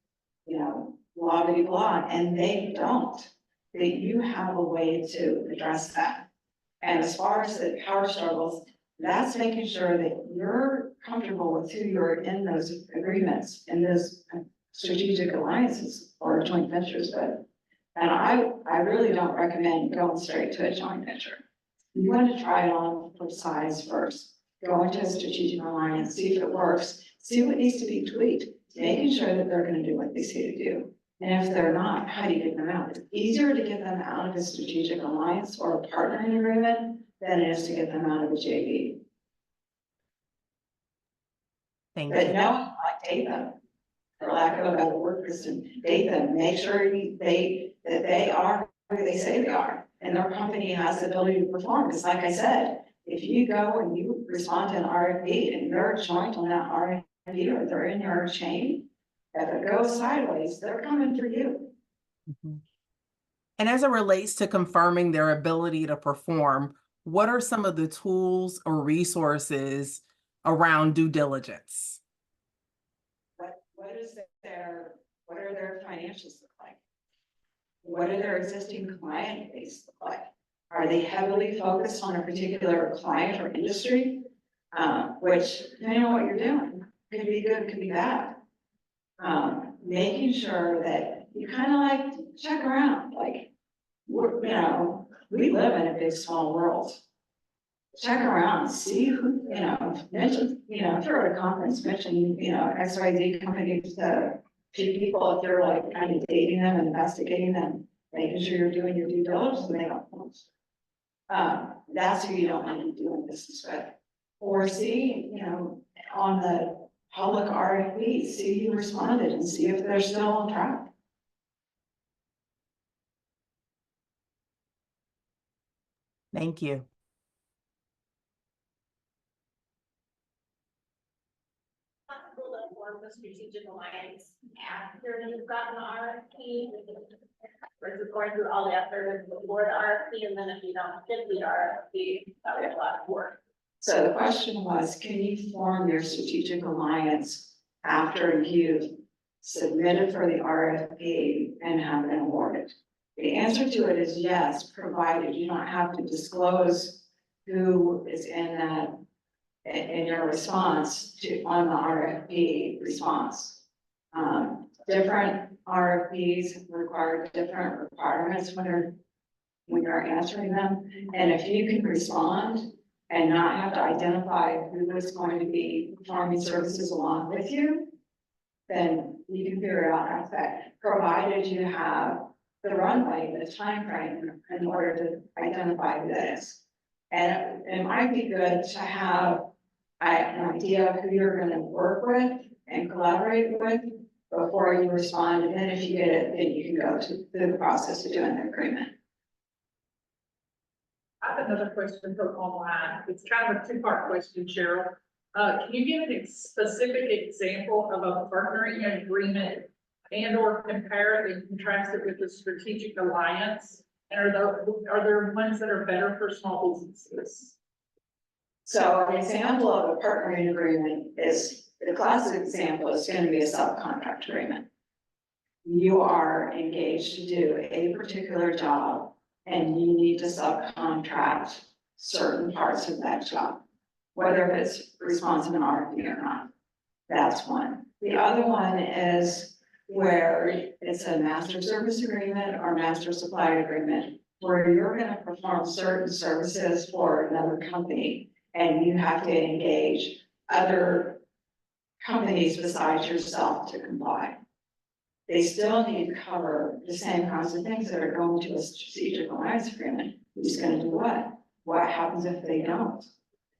blah, blah, blah, and they don't, that you have a way to address that. And as far as the power struggles, that's making sure that you're comfortable with who you're in those agreements, in those strategic alliances or joint ventures with. And I really don't recommend going straight to a joint venture. You want to try it on for size first. Go into a strategic alliance, see if it works, see what needs to be tweaked, making sure that they're going to do what they say to do. And if they're not, how do you get them out? It's easier to get them out of a strategic alliance or a partnering agreement than it is to get them out of a JV. Thank But you. no, like date them, for lack of a better word, Kristen, date them, make sure that they are who they say they are. And their company has the ability to perform, because like I said, if you go and you respond to an RFP and you're joint on that RFP or they're in your chain, if it goes sideways, they're coming for you. Mhm. And as it relates to confirming their ability to perform, what are some of the tools or resources around due diligence? What are their financials look like? What do their existing client base look like? Are they heavily focused on a particular client or industry? Which, depending on what you're doing, could be good, could be bad. Making sure that you kind of like check around, like, we live in a big, small world. Check around, see who, mention, if you're at a conference, mention, XYZ company to people, if you're like kind of dating them, investigating them, making sure you're doing your due diligence and they don't post. That's who you don't want to be doing business with. Or see, on the public RFP, see who responded and see if they're still on track. Thank you. Possible to form a strategic alliance after you've gotten the RFP, versus going through all the effort before the RFP, and then if you don't get the RFP, that would be a lot of work. So the question was, can you form your strategic alliance after you've submitted for the RFP and have been awarded? The answer to it is yes, provided you don't have to disclose who is in that, in your response to, on the RFP response. Different RFPs require different requirements when you're answering them. And if you can respond and not have to identify who is going to be performing services along with you, then you can figure out aspect, provided you have the runway, the time frame in order to identify who that is. And it might be good to have an idea of who you're gonna work with and collaborate with before you respond, and then if you get it, then you can go through the process of doing the agreement. I have another question from online. It's kind of a two-part question, Cheryl. Can you give a specific example of a partnering agreement and or compare it and contrast it with a strategic alliance? And are there ones that are better for small businesses? So an example of a partnering agreement is, the classic example is going to be a subcontract agreement. You are engaged to do a particular job and you need to subcontract certain parts of that job, whether it's responsive and RFP or not. That's one. The other one is where it's a master service agreement or master supply agreement, where you're going to perform certain services for another company and you have to engage other companies besides yourself to comply. They still need to cover the same kinds of things that are going to a strategic alliance agreement. Who's going to do what? What happens if they don't?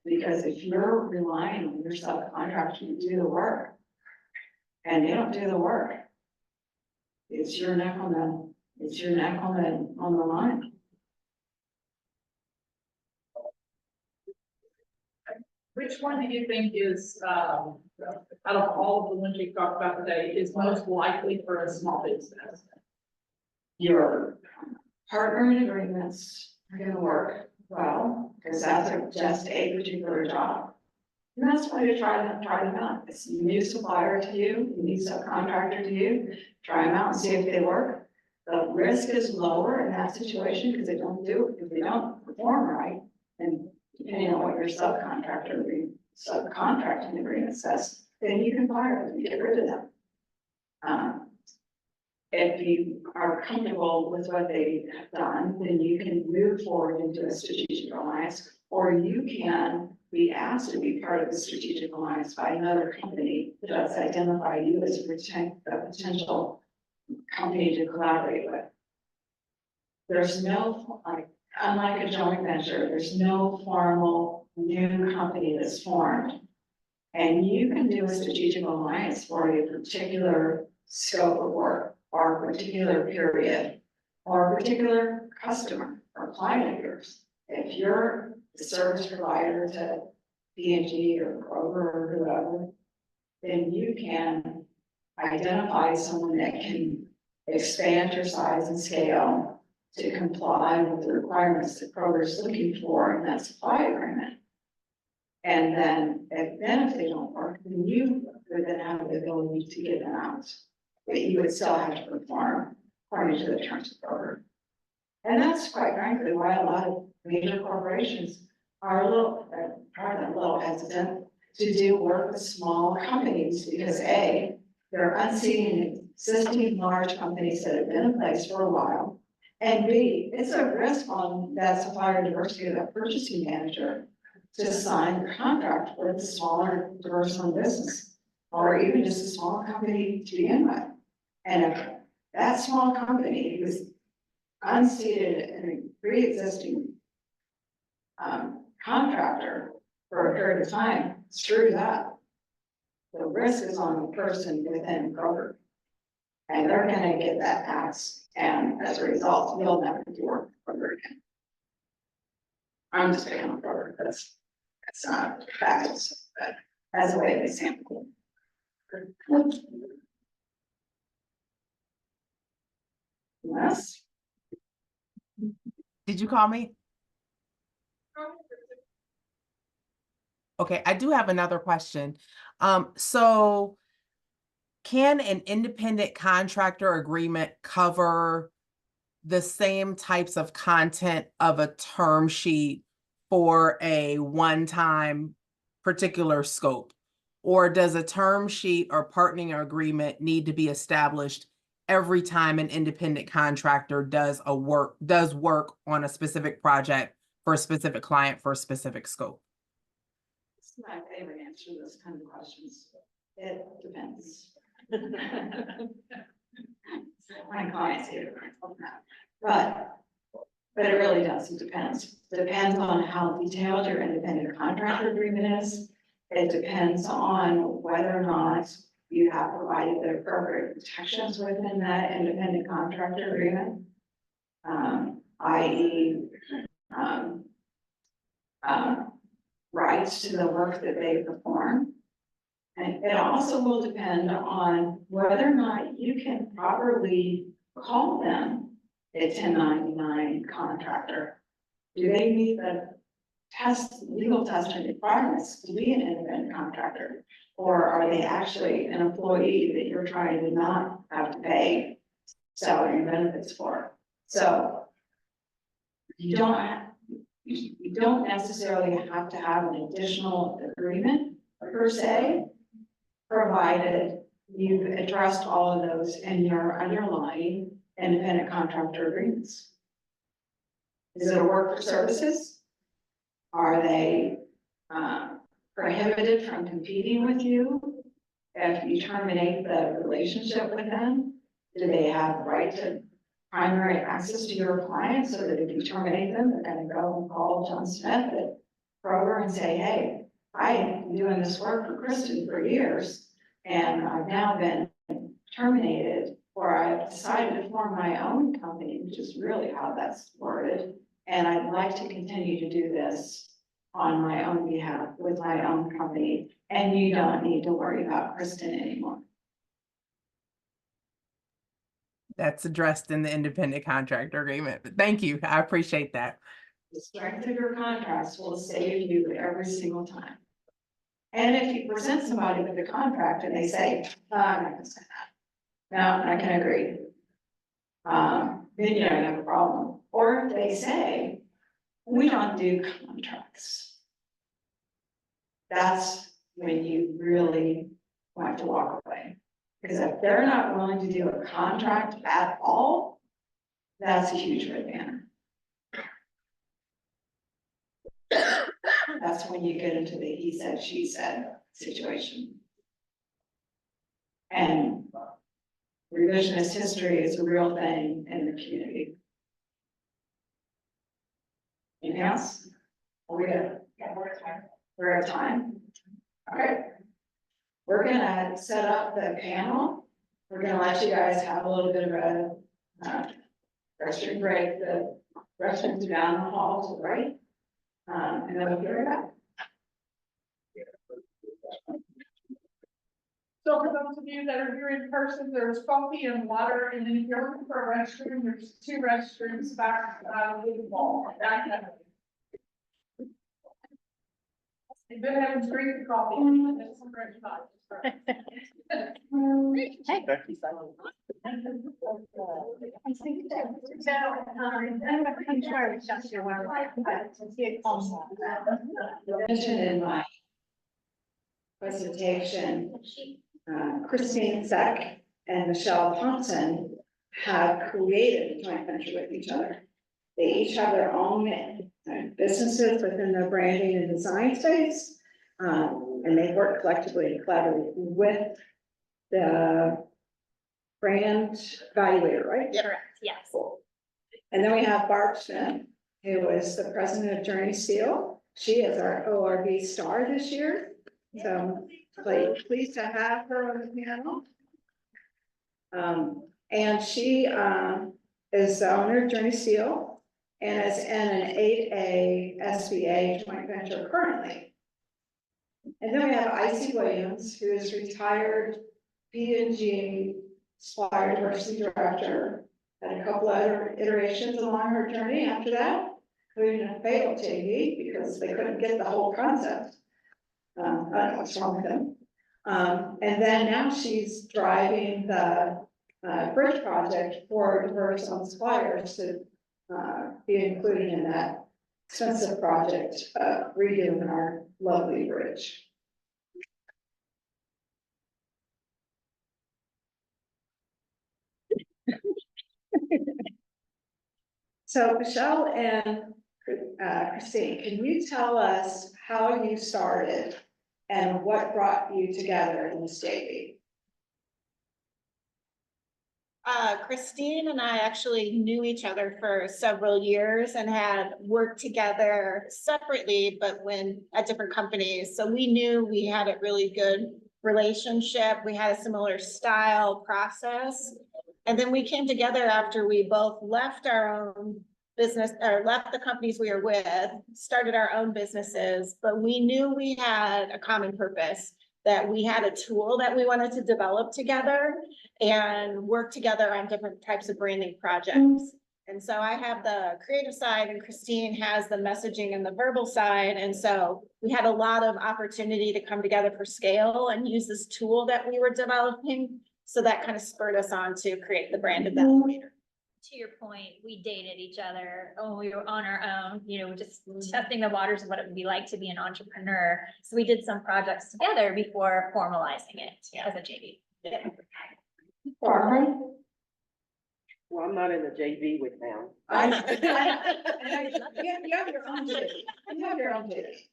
Because if you're relying on your subcontractor to do the work and they don't do the work, it's your neck on the line. Which one do you think is, out of all of the ones we've talked about today, is most likely for a small business? Your partnering agreements are gonna work well, because that's just a particular job. And that's why you try them out. It's a new supplier to you, a new subcontractor to you, try them out and see if they work. The risk is lower in that situation because they don't perform right. And depending on what your subcontracting agreement says, then you can fire them, get rid of them. If you are comfortable with what they have done, then you can move forward into a strategic alliance, or you can be asked to be part of the strategic alliance by another company that does identify you as a potential company to collaborate with. There's no, like, unlike a joint venture, there's no formal new company that's formed. And you can do a strategic alliance for a particular scope of work, or a particular period, or a particular customer or client of yours. If you're the service provider to P&G or Kroger or whoever, then you can identify someone that can expand your size and scale to comply with the requirements that Kroger is looking for in that supply agreement. And then if they don't work, then you would then have the ability to get them out. But you would still have to perform according to the terms of Kroger. And that's quite frankly why a lot of major corporations are a little, probably a little hesitant to do work with small companies, because A, they're unseating existing large companies that have been in place for a while. And B, it's a risk on that supplier diversity of that purchasing manager to sign a contract with a smaller diverse-owned business, or even just a small company to begin with. And if that small company is unseated and a pre-existing contractor for a period of time, screw that. The risk is on the person within Kroger. And they're gonna get that axe, and as a result, you'll never do work with Kroger again. I'm just picking on Kroger, that's not facts, but as a way of example. Yes. Did you call me? Okay, I do have another question. So can an independent contractor agreement cover the same types of content of a term sheet for a one-time particular scope? Or does a term sheet or partnering agreement need to be established every time an independent contractor does work on a specific project for a specific client for a specific scope? It's my favorite answer to those kind of questions. It depends. My clients here, but it really does. It depends. Depends on how detailed your independent contractor agreement is. It depends on whether or not you have provided the appropriate protections within that independent contractor agreement. I.e., rights to the work that they perform. And it also will depend on whether or not you can properly call them a 1099 contractor. Do they meet the legal testament requirements to be an independent contractor? Or are they actually an employee that you're trying to not have to pay salary and benefits for? So you don't necessarily have to have an additional agreement per se, provided you've addressed all of those in your underlying independent contractor agreements. Is it a work for services? Are they prohibited from competing with you if you terminate the relationship with them? Do they have right to primary access to your clients, so that if you terminate them, they're going to go and call John Smith at Kroger and say, hey, I've been doing this work for Kristen for years, and I've now been terminated, or I've decided to form my own company, which is really how that's worded, and I'd like to continue to do this on my own behalf with my own company, and you don't need to worry about Kristen anymore. That's addressed in the independent contractor agreement. But thank you. I appreciate that. The strength of your contracts will save you every single time. And if you present somebody with a contract and they say, I'm not gonna say that. No, I can agree. Then you don't have a problem. Or if they say, we don't do contracts. That's when you really want to walk away. Because if they're not willing to do a contract at all, that's a huge red banner. That's when you get into the he said, she said situation. And revisionist history is a real thing in the community. Anything else? Are we good? Yeah, we're fine. We're at time. All right. We're gonna set up the panel. We're gonna let you guys have a little bit of a, restroom break. The restrooms are down the hall to the right. And then we'll get it back. So for those of you that are here in person, there's coffee and water, and then if you're looking for a restroom, there's 2 restrooms back, with the wall. You better have a drink of coffee. And then some French fries. Mentioned in my presentation, Christine Zeck and Michelle Thompson have created a joint venture with each other. They each have their own businesses within the branding and design space. And they work collectively and collaboratively with the brand evaluator, right? Correct, yes. And then we have Barb Smith, who is the president of Journey Steel. She is our ORV star this year. So pleased to have her on the panel. And she is the owner of Journey Steel and is in an 8A SBA joint venture currently. And then we have Icy Williams, who is retired P&G supplier diversity director. Had a couple other iterations along her journey after that, including a failed JV because they couldn't get the whole concept. I don't know what's wrong with them. And then now she's driving the bridge project for diverse owned suppliers to be included in that expensive project redoing our lovely bridge. So Michelle and Christine, can you tell us how you started and what brought you together in this JV? Christine and I actually knew each other for several years and had worked together separately, but when at different companies. So we knew we had a really good relationship. We had a similar style process. And then we came together after we both left our own business or left the companies we were with, started our own businesses, but we knew we had a common purpose, that we had a tool that we wanted to develop together and work together on different types of branding projects. And so I have the creative side and Christine has the messaging and the verbal side. And so we had a lot of opportunity to come together for scale and use this tool that we were developing. So that kind of spurred us on to create the brand evaluator. To your point, we dated each other when we were on our own, just testing the waters of what it would be like to be an entrepreneur. So we did some projects together before formalizing it as a JV. Barbara? Well, I'm not in the JV with them. You have your own JV. You have your own JV.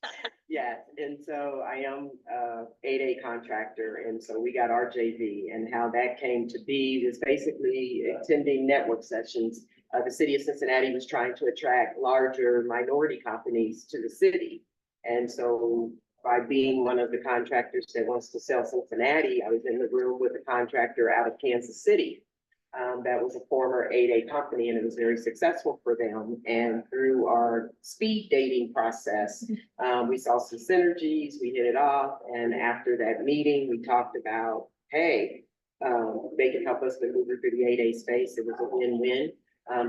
Yes, and so I am a 8A contractor, and so we got our JV, and how that came to be was basically attending network sessions. The city of Cincinnati was trying to attract larger minority companies to the city. And so by being one of the contractors that wants to sell Cincinnati, I was in the room with a contractor out of Kansas City. That was a former 8A company and it was very successful for them. And through our speed dating process, we saw some synergies, we hit it off. And after that meeting, we talked about, hey, they can help us maneuver through the 8A space. It was a win-win.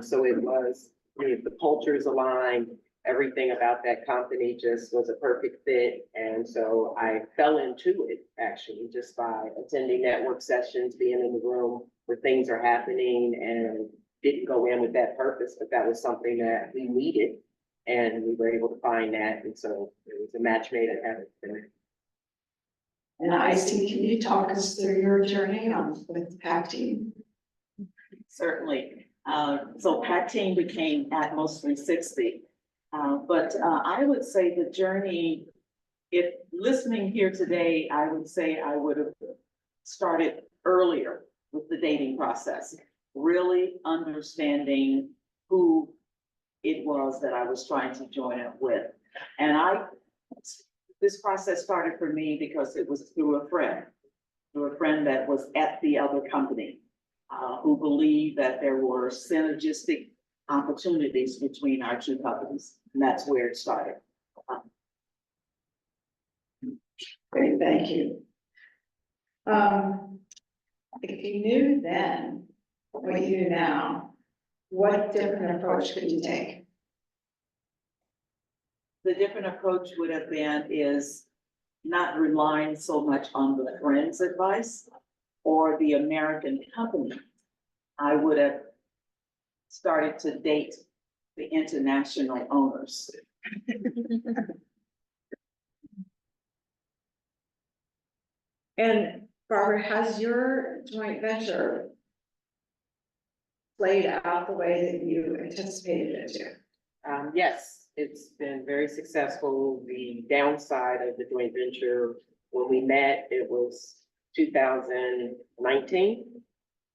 So it was, the cultures aligned, everything about that company just was a perfect fit. And so I fell into it actually just by attending network sessions, being in the room where things are happening, and didn't go in with that purpose, but that was something that we needed. And we were able to find that. And so it was a match made in heaven. And Icy, can you talk us through your journey with PAC Team? Certainly. So PAC Team became Atmos 360. But I would say the journey, if listening here today, I would say I would have started earlier with the dating process, really understanding who it was that I was trying to join up with. And this process started for me because it was through a friend that was at the other company, who believed that there were synergistic opportunities between our two companies, and that's where it started. Great, thank you. If you knew then what you do now, what different approach could you take? The different approach would have been is not relying so much on the friend's advice or the American company. I would have started to date the international owners. And Barbara, has your joint venture played out the way that you anticipated it to? Yes, it's been very successful. The downside of the joint venture, when we met, it was 2019.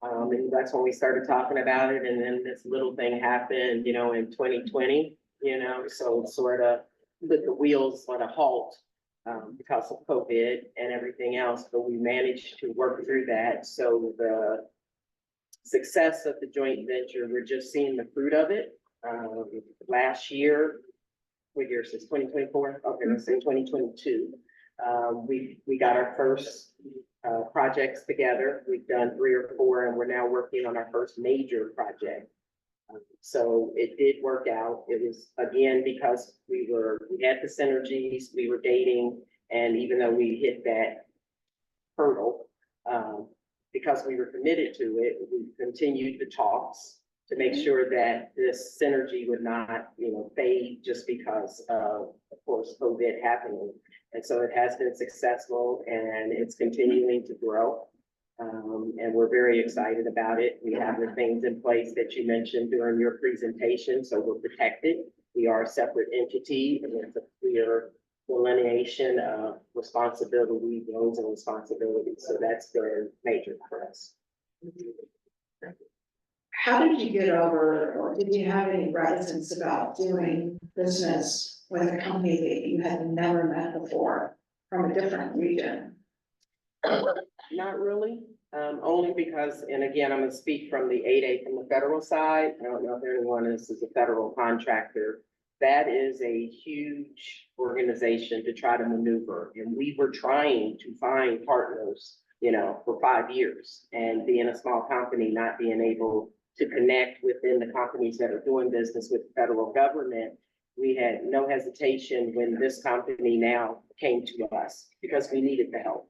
And that's when we started talking about it, and then this little thing happened, you know, in 2020, you know, so sort of put the wheels on a halt because of COVID and everything else, but we managed to work through that. So the success of the joint venture, we're just seeing the fruit of it. Last year, what year is this, 2024? Okay, let's say 2022. We got our first projects together. We've done 3 or 4, and we're now working on our first major project. So it did work out. It was, again, because we had the synergies, we were dating, and even though we hit that hurdle, because we were committed to it, we continued the talks to make sure that this synergy would not, you know, fade just because of course, COVID happening. And so it has been successful and it's continuing to grow. And we're very excited about it. We have the things in place that you mentioned during your presentation, so we're protected. We are a separate entity, and there's a clear delineation of responsibility, roles and responsibilities. So that's been major for us. How did you get over, or did you have any reticence about doing business with a company that you had never met before from a different region? Not really, only because, and again, I'm gonna speak from the 8A from the federal side. I don't know if anyone is a federal contractor. That is a huge organization to try to maneuver. And we were trying to find partners, you know, for 5 years, and being a small company, not being able to connect within the companies that are doing business with the federal government. We had no hesitation when this company now came to us because we needed the help.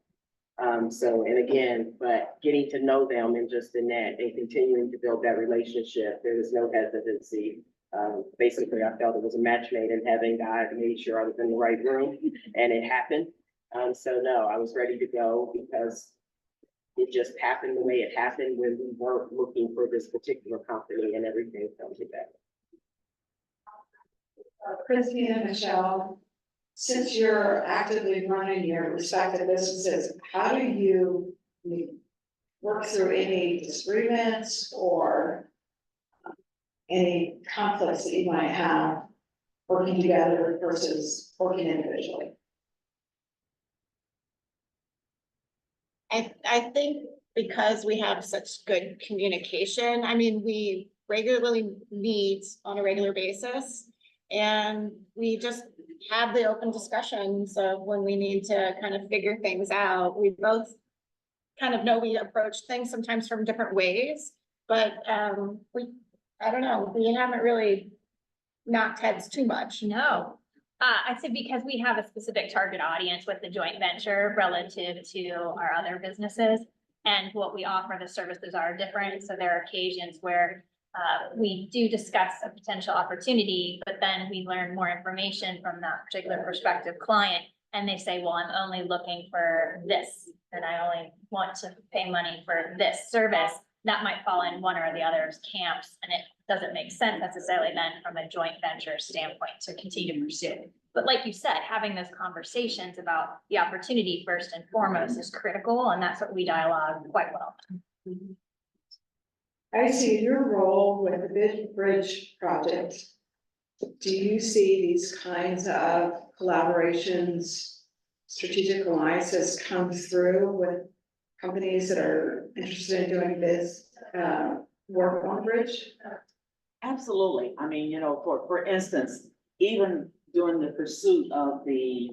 So, and again, but getting to know them and just in that and continuing to build that relationship, there was no hesitancy. Basically, I felt it was a match made in heaven. God made sure I was in the right room and it happened. So no, I was ready to go because it just happened the way it happened when we weren't looking for this particular company and everything fell together. Christine and Michelle, since you're actively running your respective businesses, how do you work through any disagreements or any conflicts that you might have working together versus working individually? I think because we have such good communication, I mean, we regularly meet on a regular basis. And we just have the open discussions of when we need to kind of figure things out. We both kind of know we approach things sometimes from different ways, but I don't know, we haven't really knocked heads too much. No. I'd say because we have a specific target audience with the joint venture relative to our other businesses, and what we offer, the services are different. So there are occasions where we do discuss a potential opportunity, but then we learn more information from that particular prospective client. And they say, well, I'm only looking for this, and I only want to pay money for this service. That might fall in one or the other's camps, and it doesn't make sense necessarily then from a joint venture standpoint to continue to pursue. But like you said, having those conversations about the opportunity first and foremost is critical, and that's what we dialogue quite well. I see your role with the Bid Bridge project. Do you see these kinds of collaborations, strategic alliances come through with companies that are interested in doing this, work on bridge? Absolutely. I mean, you know, for instance, even during the pursuit of the,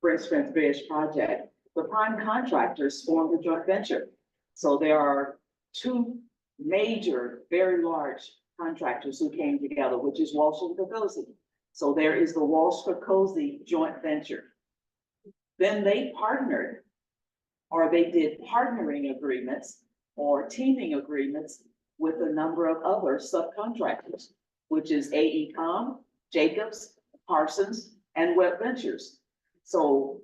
Brent Springs Bridge project, the prime contractors formed a joint venture. So there are two major, very large contractors who came together, which is Walsh and Kokosi. So there is the Walsh Kokosi joint venture. Then they partnered, or they did partnering agreements or teaming agreements with a number of other subcontractors, which is AECom, Jacobs, Parsons, and Web Ventures. So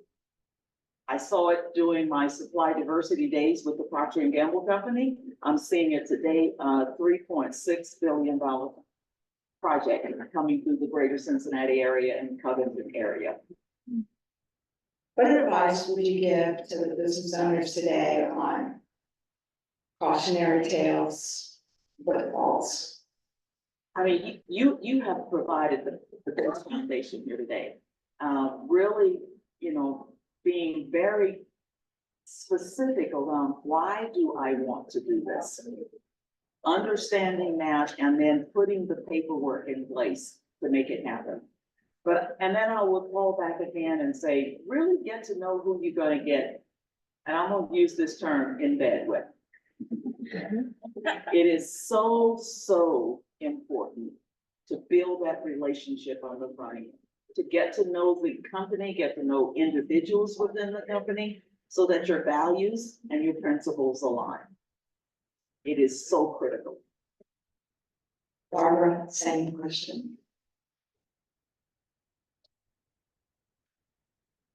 I saw it doing my supply diversity days with the Procter and Gamble Company. I'm seeing it today, $3.6 billion project coming through the greater Cincinnati area and Covington area. What advice would you give to the business owners today on cautionary tales, pitfalls? I mean, you have provided the best foundation here today. Really, you know, being very specific around why do I want to do this? Understanding that and then putting the paperwork in place to make it happen. And then I will call back again and say, really get to know who you're gonna get. And I'm gonna use this term, in bed with. It is so important to build that relationship on the front end, to get to know the company, get to know individuals within the company so that your values and your principles align. It is so critical. Barbara, same question.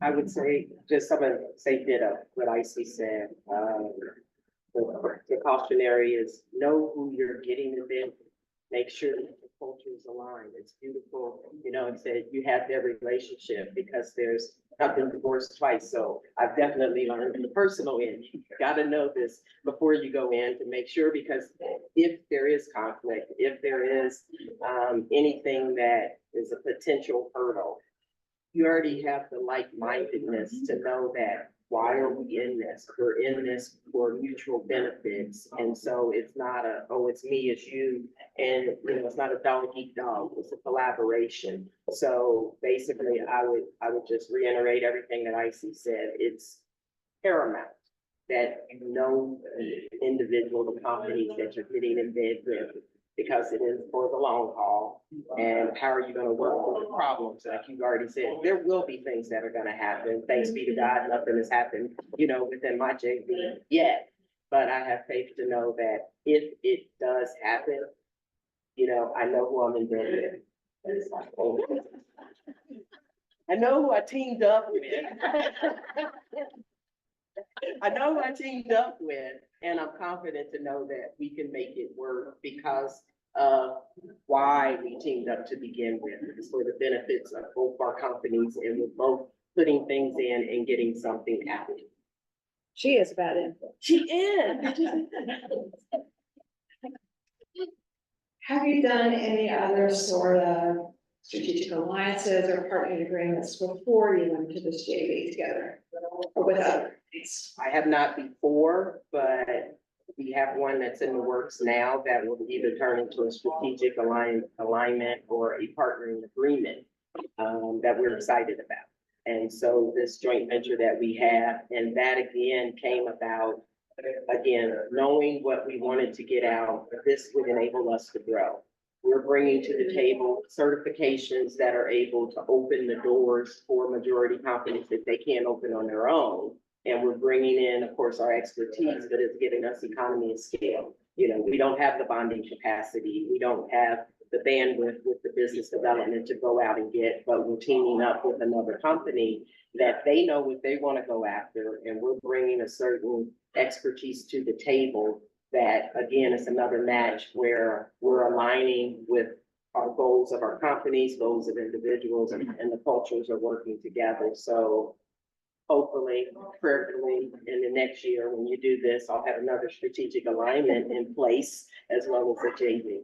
I would say, just someone say ditto, what Icy said. The cautionary is know who you're getting the bid. Make sure that the culture is aligned. It's beautiful, you know, and said you have their relationship because I've been divorced twice, so I've definitely learned in the personal end. You gotta know this before you go in to make sure, because if there is conflict, if there is anything that is a potential hurdle, you already have the like-mindedness to know that why are we in this? We're in this for mutual benefits. And so it's not it's me, it's you. And, you know, it's not a dog eat dog, it's a collaboration. So basically, I would just reiterate everything that Icy said. It's paramount that you know the individual, the companies that you're getting in bed with, because it is for the long haul. And how are you gonna work with the problems? Like you've already said, there will be things that are gonna happen. Thanks be to God, nothing has happened, you know, within my JV yet. But I have faith to know that if it does happen, you know, I know who I'm in bed with. I know who I teamed up with. I know who I teamed up with, and I'm confident to know that we can make it work because of why we teamed up to begin with. It's for the benefits of both our companies, and we're both putting things in and getting something out. She is about input. She is. Have you done any other sort of strategic alliances or partnering agreements before you went to this JV together or with others? I have not before, but we have one that's in the works now that will either turn into a strategic alignment or a partnering agreement that we're excited about. And so this joint venture that we have, and that again came about, again, knowing what we wanted to get out, this would enable us to grow. We're bringing to the table certifications that are able to open the doors for majority companies that they can't open on their own. And we're bringing in, of course, our expertise, but it's giving us economy of scale. You know, we don't have the bonding capacity. We don't have the bandwidth with the business development to go out and get, but we're teaming up with another company that they know what they want to go after. And we're bringing a certain expertise to the table that, again, is another match where we're aligning with our goals of our companies, goals of individuals, and the cultures are working together. So hopefully, prayerfully, in the next year, when you do this, I'll have another strategic alignment in place as well as a JV.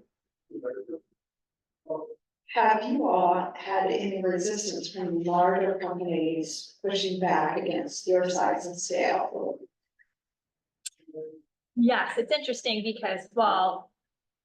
Have you all had any resistance from larger companies pushing back against your size and scale? Yes, it's interesting because while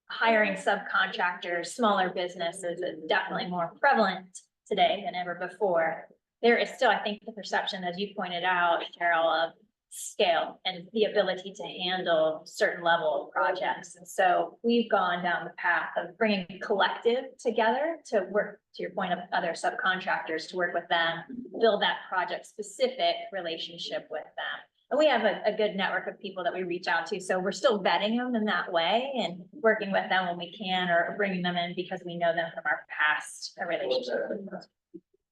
hiring subcontractors, smaller businesses is definitely more prevalent today than ever before, there is still, I think, the perception, as you pointed out, Cheryl, of scale and the ability to handle certain level of projects. And so we've gone down the path of bringing a collective together to work, to your point, of other subcontractors, to work with them, build that project-specific relationship with them. And we have a good network of people that we reach out to, so we're still vetting them in that way and working with them when we can, or bringing them in because we know them from our past relationship.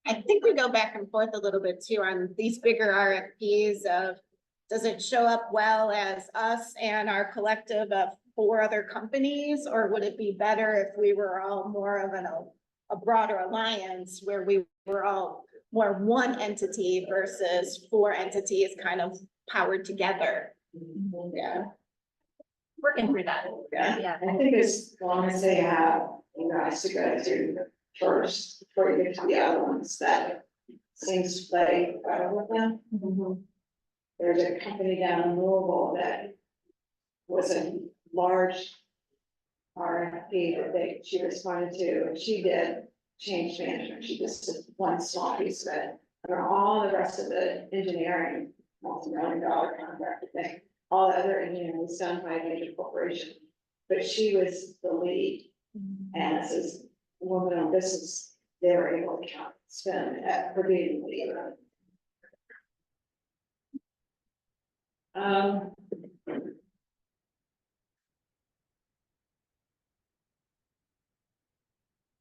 I think we go back and forth a little bit too on these bigger RFPs of, does it show up well as us and our collective of 4 other companies? Or would it be better if we were all more of a broader alliance where we were all more one entity versus 4 entities kind of powered together? Yeah. Working through that. Yeah. I think as long as they have you guys to go to first, before you get to the other ones, that seems to play better with them. There's a company down in Louisville that was a large RFP that she responded to, and she did change management. She just did one small piece of it. And all the rest of the engineering, multi-million-dollar contract thing, all the other engineering was done by a major corporation. But she was the lead, and this is woman on business, they were able to spend at per being the lead.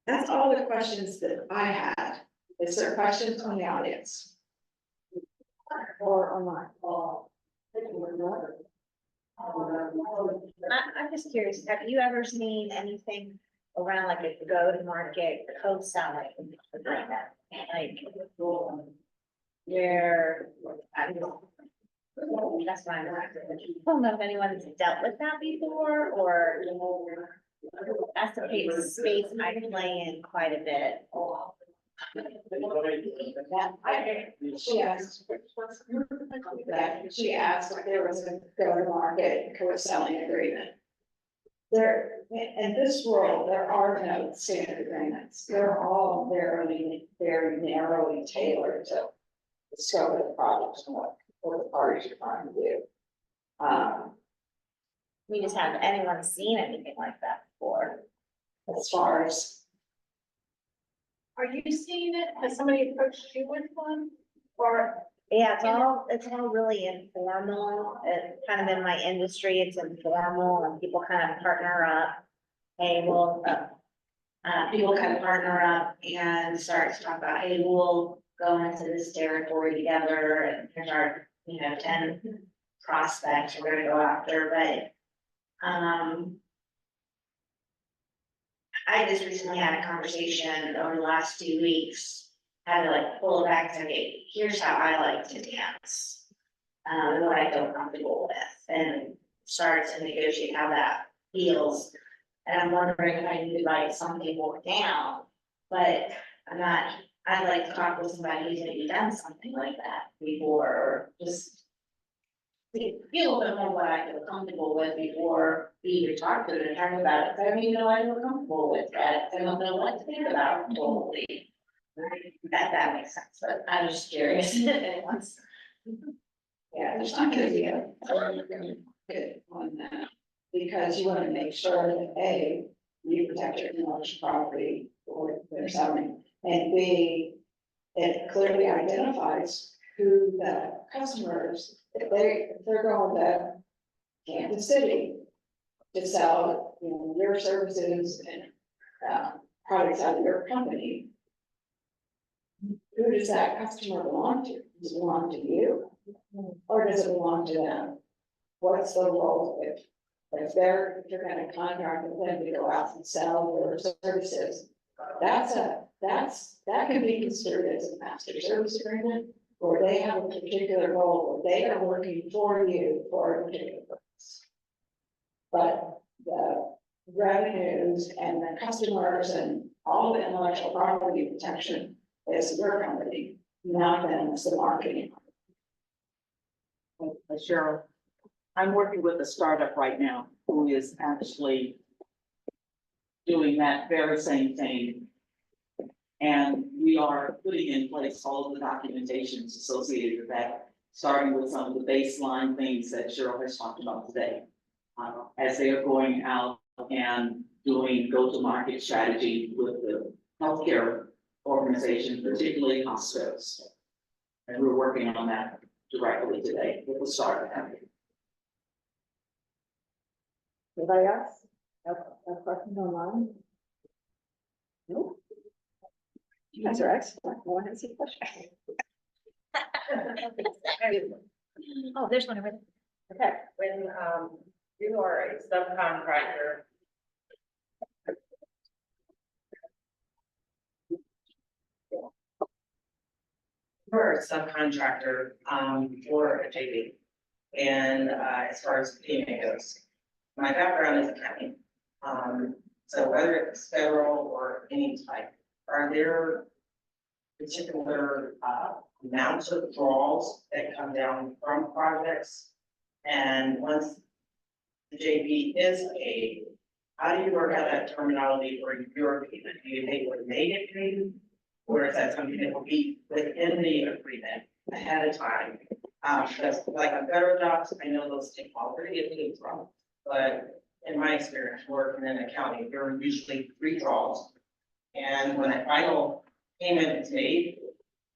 That's all the questions that I had. Is there questions from the audience? Or online? I'm just curious, have you ever seen anything around like a go-to-market co-selling agreement? Like, where, that's why I'm asking. I don't know if anyone's dealt with that before, or, you know, that's the space I play in quite a bit. She asked if there was a go-to-market co-selling agreement. There, in this world, there are no standard agreements. They're all very narrowly tailored to the scope of the project and what the parties are trying to do. We just haven't anyone seen anything like that before. As far as, Are you seeing it? Has somebody approached you with one? Or? Yeah, it's all really informal. It's kind of in my industry, it's informal and people kind of partner up. Hey, people kind of partner up and start to talk about, hey, we'll go into this territory together and here's our, 10 prospects we're gonna go after, but I just recently had a conversation over the last 2 weeks, had to like pull it back and say, okay, here's how I like to dance. What I feel comfortable with, and start to negotiate how that feels. And I'm wondering if I need to write something more down, but I'd like to talk with somebody who's maybe done something like that before, or just feel a bit more what I feel comfortable with before we even talk to the attorney about it. I don't even know I feel comfortable with that. I don't know what to think about totally. That makes sense, but I was just curious. yeah, there's not gonna be a good on that. Because you wanna make sure that A, you protect your intellectual property or they're selling, and B, it clearly identifies who the customers, if they're going to Kansas City to sell, your services and products out of your company. Who does that customer belong to? Does it belong to you? Or does it belong to them? What's the role if you're gonna contract with them to go out and sell their services? That can be considered as a master service agreement, or they have a particular role, or they are working for you for a particular purpose. But the revenues and the customers and all the intellectual property protection is your company, not them, it's the marketing. Cheryl, I'm working with a startup right now who is actually doing that very same thing. And we are putting in place all of the documentations associated with that, starting with some of the baseline things that Cheryl has talked about today. As they are going out and doing go-to-market strategy with the healthcare organization, particularly hospitals. And we're working on that directly today with the startup. Anybody else? Have questions online? Nope. You guys are excellent. Go ahead and see the question. Oh, there's one over there. Okay, when, you are a subcontractor. You're a subcontractor, for a JV, and, as far as payment goes. My background is accounting, so whether it's federal or any type, are there particular, amounts of draws that come down from projects? And once the JV is paid, how do you work out that terminology for your payment? Do you pay what they get paid? Or is that something that will be within the agreement ahead of time? Because like on federal jobs, I know those take longer to get paid from. But in my experience working in accounting, there are usually 3 draws. And when a final payment is made,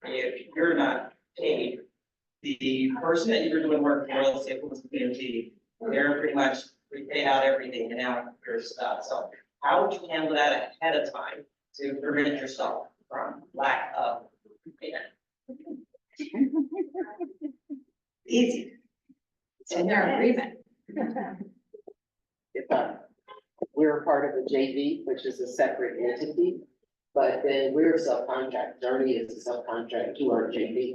if you're not paid, the person that you're doing work for, let's say it was PMG, they're pretty much paid out everything and now you're stuck. So how would you handle that ahead of time to prevent yourself from lack of payment? Easy. It's in their agreement. We're part of the JV, which is a separate entity, but then we're a subcontract. Journey is a subcontract to our JV.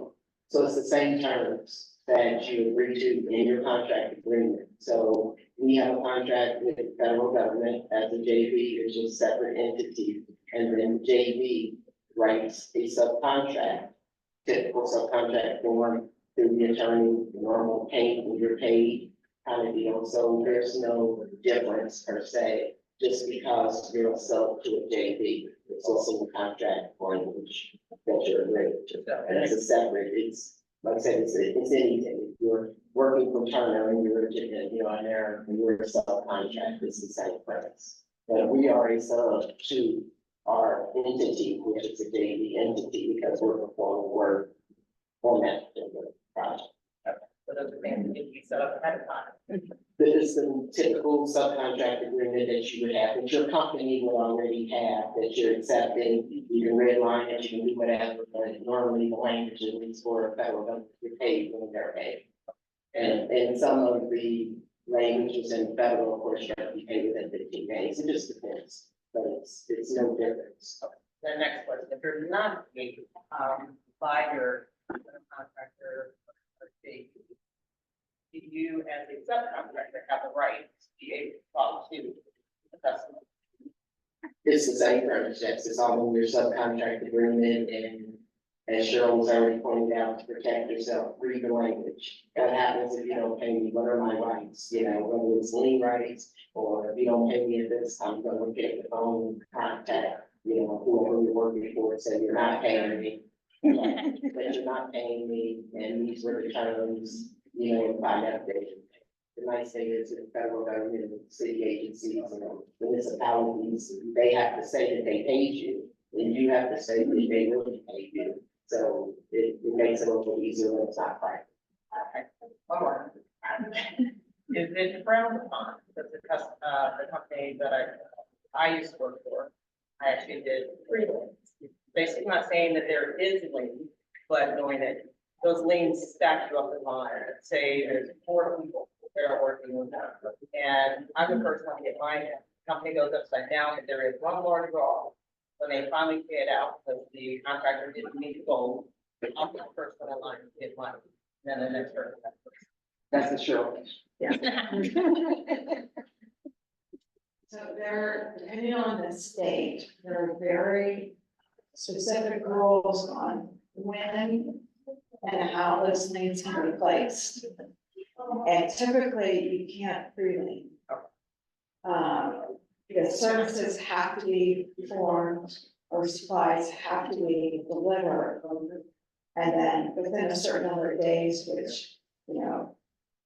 So it's the same terms that you agree to in your contract agreement. So we have a contract with the federal government as a JV, which is a separate entity, and then JV writes a subcontract, typical subcontract form through the attorney, normal payment when you're paid kind of deal. So there's no difference per se, just because you're a sub to a JV. It's also a contract language that you're agreeing to. And it's a separate, it's, like I said, it's anything. If you're working for Turner and you're, on there and you're a subcontract, it's the same premise. But we are a sub to our entity, which is a JV entity, because we're performing work on that particular project. So those things need to be set up ahead of time. This is the typical subcontract agreement that you would have, that your company would already have, that you're accepting. You can redline it, you can do whatever, but normally the language is for federal government, you're paid when they're paid. And some of the languages in federal, of course, you have to be paid within 15 days. It just depends, but it's no difference. The next question, if you're not paid, by your contractor or state, do you as a subcontractor have the right to be able to follow to the customer? It's the same premise, yes, it's all in your subcontract agreement, and as Cheryl was already pointing out, to protect yourself, read the language. What happens if you don't pay me, what are my rights, whether it's lien rights, or if you don't pay me at this, I'm gonna get the phone contact, whoever you're working for, say you're not paying me. But you're not paying me, and these were the terms, by that day. The nice thing is in the federal government, and city agencies, municipalities, they have to say that they paid you, and you have to say that they really paid you. So it makes it a little easier when it's not private. Okay, one more. Is it frowned upon, because the company that I used to work for, I actually did 3 liens. Basically not saying that there is a lien, but knowing that those liens stack you up in line. Say there's 4 people that are working with them. And I'm the first one to get my company goes upside down if there is one more draw. When they finally pay it out, because the contractor didn't meet the goal, I'll be the first one in line, get one, then the next person. That's the sure. So there, depending on the state, there are very specific rules on when and how those things can be placed. And typically, you can't freely. Because services have to be performed or supplies have to be delivered. And then within a certain number of days, which, you know,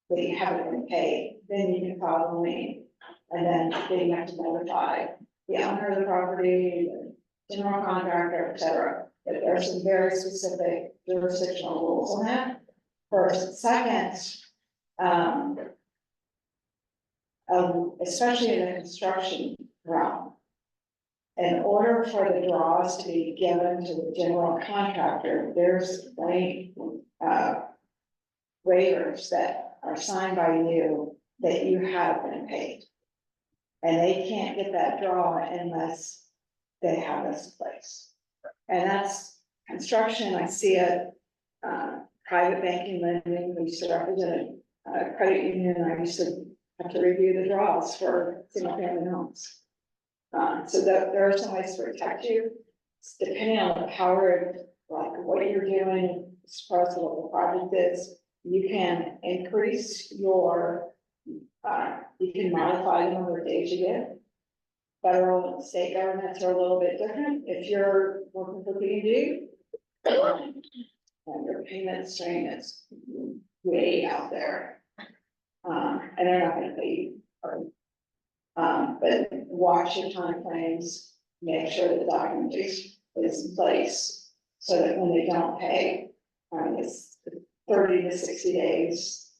they haven't been paid, then you can file a lien. And then you have to notify the owner of the property, the general contractor, et cetera. But there are some very specific jurisdictional rules on that. First, second, especially in the construction realm. In order for the draws to be given to the general contractor, there's waivers that are signed by you that you have been paid. And they can't get that draw unless they have this in place. And that's construction, I see it, private banking lending, we used to represent a credit union, I used to have to review the draws for single family homes. So that there are some ways to protect you, depending on the power, like what you're doing, as far as what the project is, you can increase your, you can modify the number of days you get. Federal and state governments are a little bit different. If you're working for P&D, and your payment stream is way out there. And they're not gonna pay you. But watch your timeframes, make sure the documentation is in place, so that when they don't pay, it's 30 to 60 days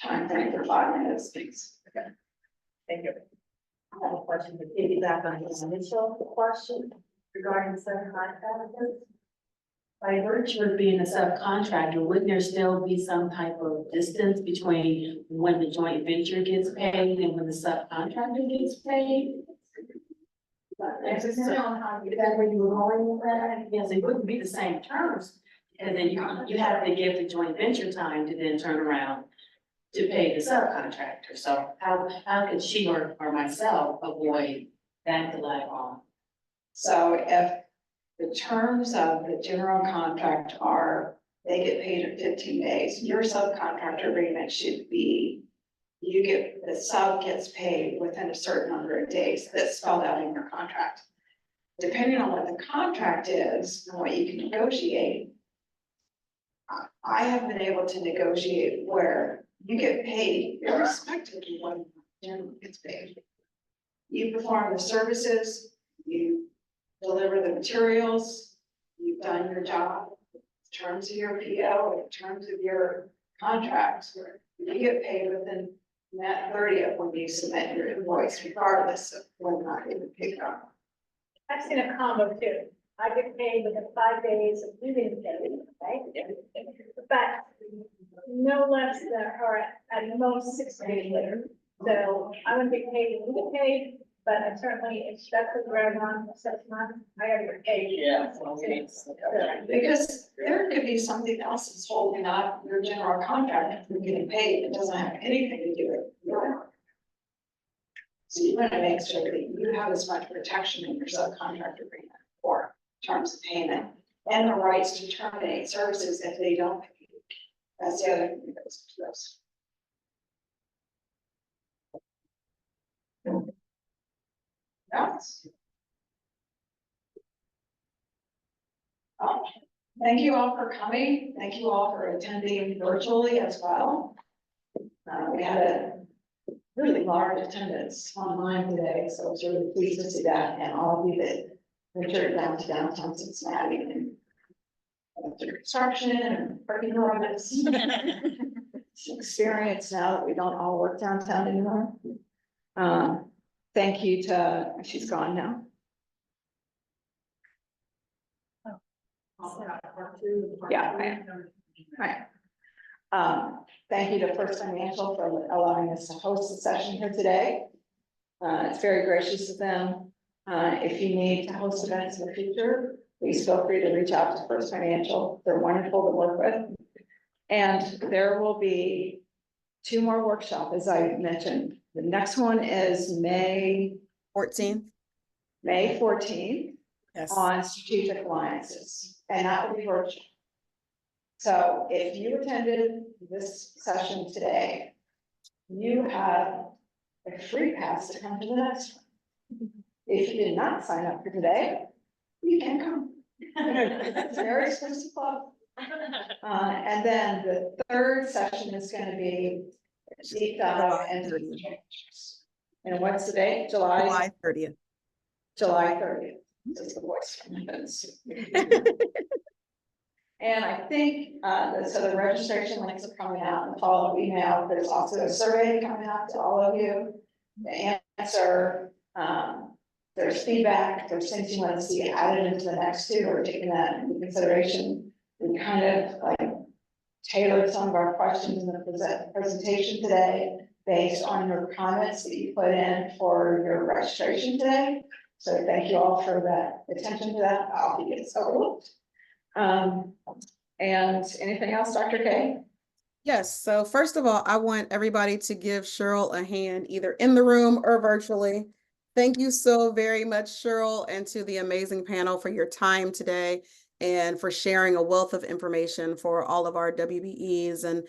timeframe for filing those things. Okay. Thank you. I have a question to piggyback on his initial question regarding subcontractors. By virtue of being a subcontractor, wouldn't there still be some type of distance between when the joint venture gets paid and when the subcontractor gets paid? Is that where you were going with that? Yes, it wouldn't be the same terms, and then you have to give the joint venture time to then turn around to pay the subcontractor. So how could she or myself avoid that delay on? So if the terms of the general contract are, they get paid in 15 days, your subcontractor agreement should be, the sub gets paid within a certain number of days that's spelled out in your contract. Depending on what the contract is and what you can negotiate, I have been able to negotiate where you get paid irrespective of when general gets paid. You perform the services, you deliver the materials, you've done your job, in terms of your PO, in terms of your contracts, you get paid within that 30th when you submit your invoice, regardless of whether or not you pick up. I've seen a combo too. I get paid within 5 days of leaving the day, right? But no less than, or at most 6 days later. So I wouldn't get paid when you get paid, but I certainly, if that's the ground on 6 months, I gotta get paid. Yeah. Because there could be something else that's holding up your general contract from getting paid. It doesn't have anything to do with your work. So you want to make sure that you have as much protection in your subcontract agreement for terms of payment and the rights to terminate services if they don't pay you. That's the other thing that goes into this. Yes. Thank you all for coming. Thank you all for attending virtually as well. We had a really large attendance online today, so I was really pleased to see that, and all of you that ventured down to downtown Cincinnati and through construction and working on this experience now that we don't all work downtown anymore. Thank you to, she's gone now. Yeah, right. Thank you to First Financial for allowing us to host the session here today. It's very gracious of them. If you need to host events in the future, please feel free to reach out to First Financial. They're wonderful to work with. And there will be 2 more workshops, as I mentioned. The next one is May 14th. 14th Yes. on strategic alliances, and that will be virtual. So if you attended this session today, you have a free pass to come to the next one. If you did not sign up for today, you can come. It's a very exclusive club. And then the third session is gonna be deep dive July and 30th. changes. And what's the date? July 30th. 30th. This is the voice from Vince. And I think, so the registration links are coming out in the follow-up email. There's also a survey coming out to all of you. The answer, there's feedback, there's things you want to see added into the next 2 or taking that into consideration. We kind of like tailored some of our questions in the presentation today based on your comments that you put in for your registration today. So thank you all for that attention to that. I'll be getting overlooked. And anything else, Dr. K? Yes, so first of all, I want everybody to give Cheryl a hand, either in the room or virtually. Thank you so very much, Cheryl, and to the amazing panel for your time today and for sharing a wealth of information for all of our WBEs, and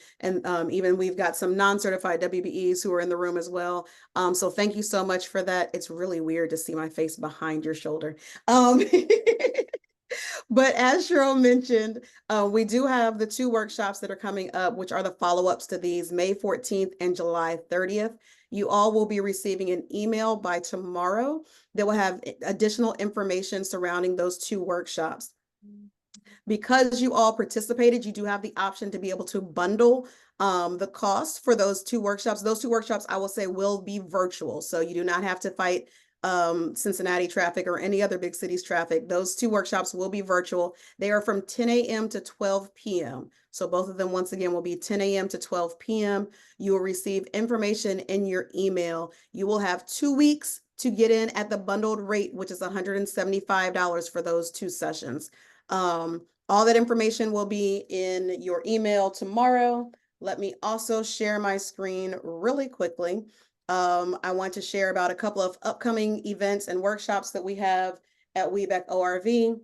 even we've got some non-certified WBEs who are in the room as well. So thank you so much for that. It's really weird to see my face behind your shoulder. But as Cheryl mentioned, we do have the 2 workshops that are coming up, which are the follow-ups to these, May 14th and July 30th. You all will be receiving an email by tomorrow that will have additional information surrounding those 2 workshops. Because you all participated, you do have the option to be able to bundle the cost for those 2 workshops. Those 2 workshops, I will say, will be virtual. So you do not have to fight Cincinnati traffic or any other big cities traffic. Those 2 workshops will be virtual. They are from 10 a.m. to 12 p.m. So both of them, once again, will be 10 a.m. to 12 p.m. You will receive information in your email. You will have 2 weeks to get in at the bundled rate, which is $175 for those 2 sessions. All that information will be in your email tomorrow. Let me also share my screen really quickly. I want to share about a couple of upcoming events and workshops that we have at WeBEC ORV.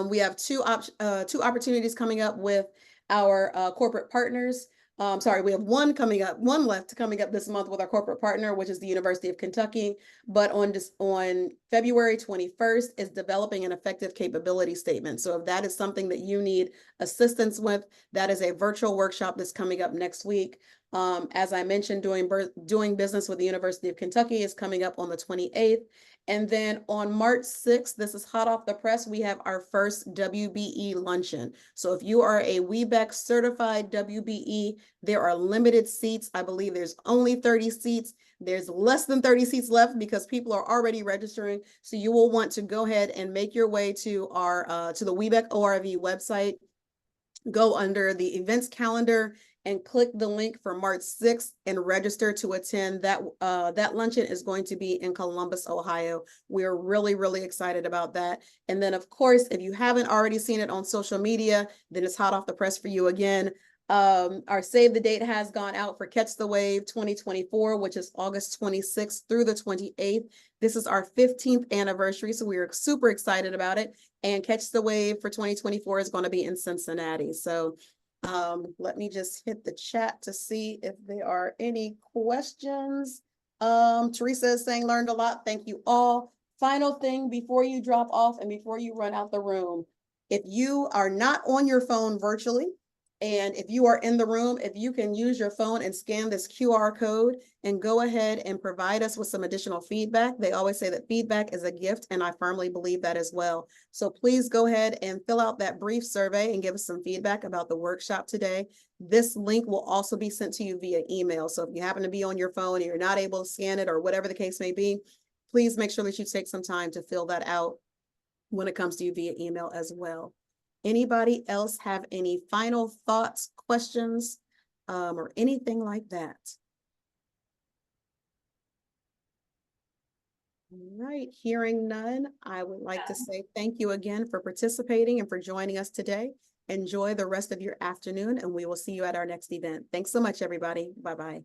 We have two opportunities coming up with our corporate partners. We have one left coming up this month with our corporate partner, which is the University of Kentucky. But on February 21st is developing an effective capability statement. So if that is something that you need assistance with, that is a virtual workshop that's coming up next week. As I mentioned, doing business with the University of Kentucky is coming up on the 28th. And then on March 6th, this is hot off the press, we have our first WBE luncheon. So if you are a WeBEC certified WBE, there are limited seats. I believe there's only 30 seats. There's less than 30 seats left because people are already registering. So you will want to go ahead and make your way to our to the WeBEC ORV website. Go under the events calendar and click the link for March 6th and register to attend. That luncheon is going to be in Columbus, Ohio. We're really, really excited about that. And then, of course, if you haven't already seen it on social media, then it's hot off the press for you again. Our save the date has gone out for Catch the Wave 2024, which is August 26th through the 28th. This is our 15th anniversary, so we are super excited about it. And Catch the Wave for 2024 is going to be in Cincinnati. So let me just hit the chat to see if there are any questions. Teresa is saying learned a lot. Thank you all. Final thing before you drop off and before you run out the room, if you are not on your phone virtually, and if you are in the room, if you can use your phone and scan this QR code and go ahead and provide us with some additional feedback. They always say that feedback is a gift, and I firmly believe that as well. So please go ahead and fill out that brief survey and give us some feedback about the workshop today. This link will also be sent to you via email. So if you happen to be on your phone and you're not able to scan it or whatever the case may be, please make sure that you take some time to fill that out when it comes to you via email as well. Anybody else have any final thoughts, questions, or anything like that? All right, hearing none, I would like to say thank you again for participating and for joining us today. Enjoy the rest of your afternoon, and we will see you at our next event. Thanks so much, everybody. Bye-bye.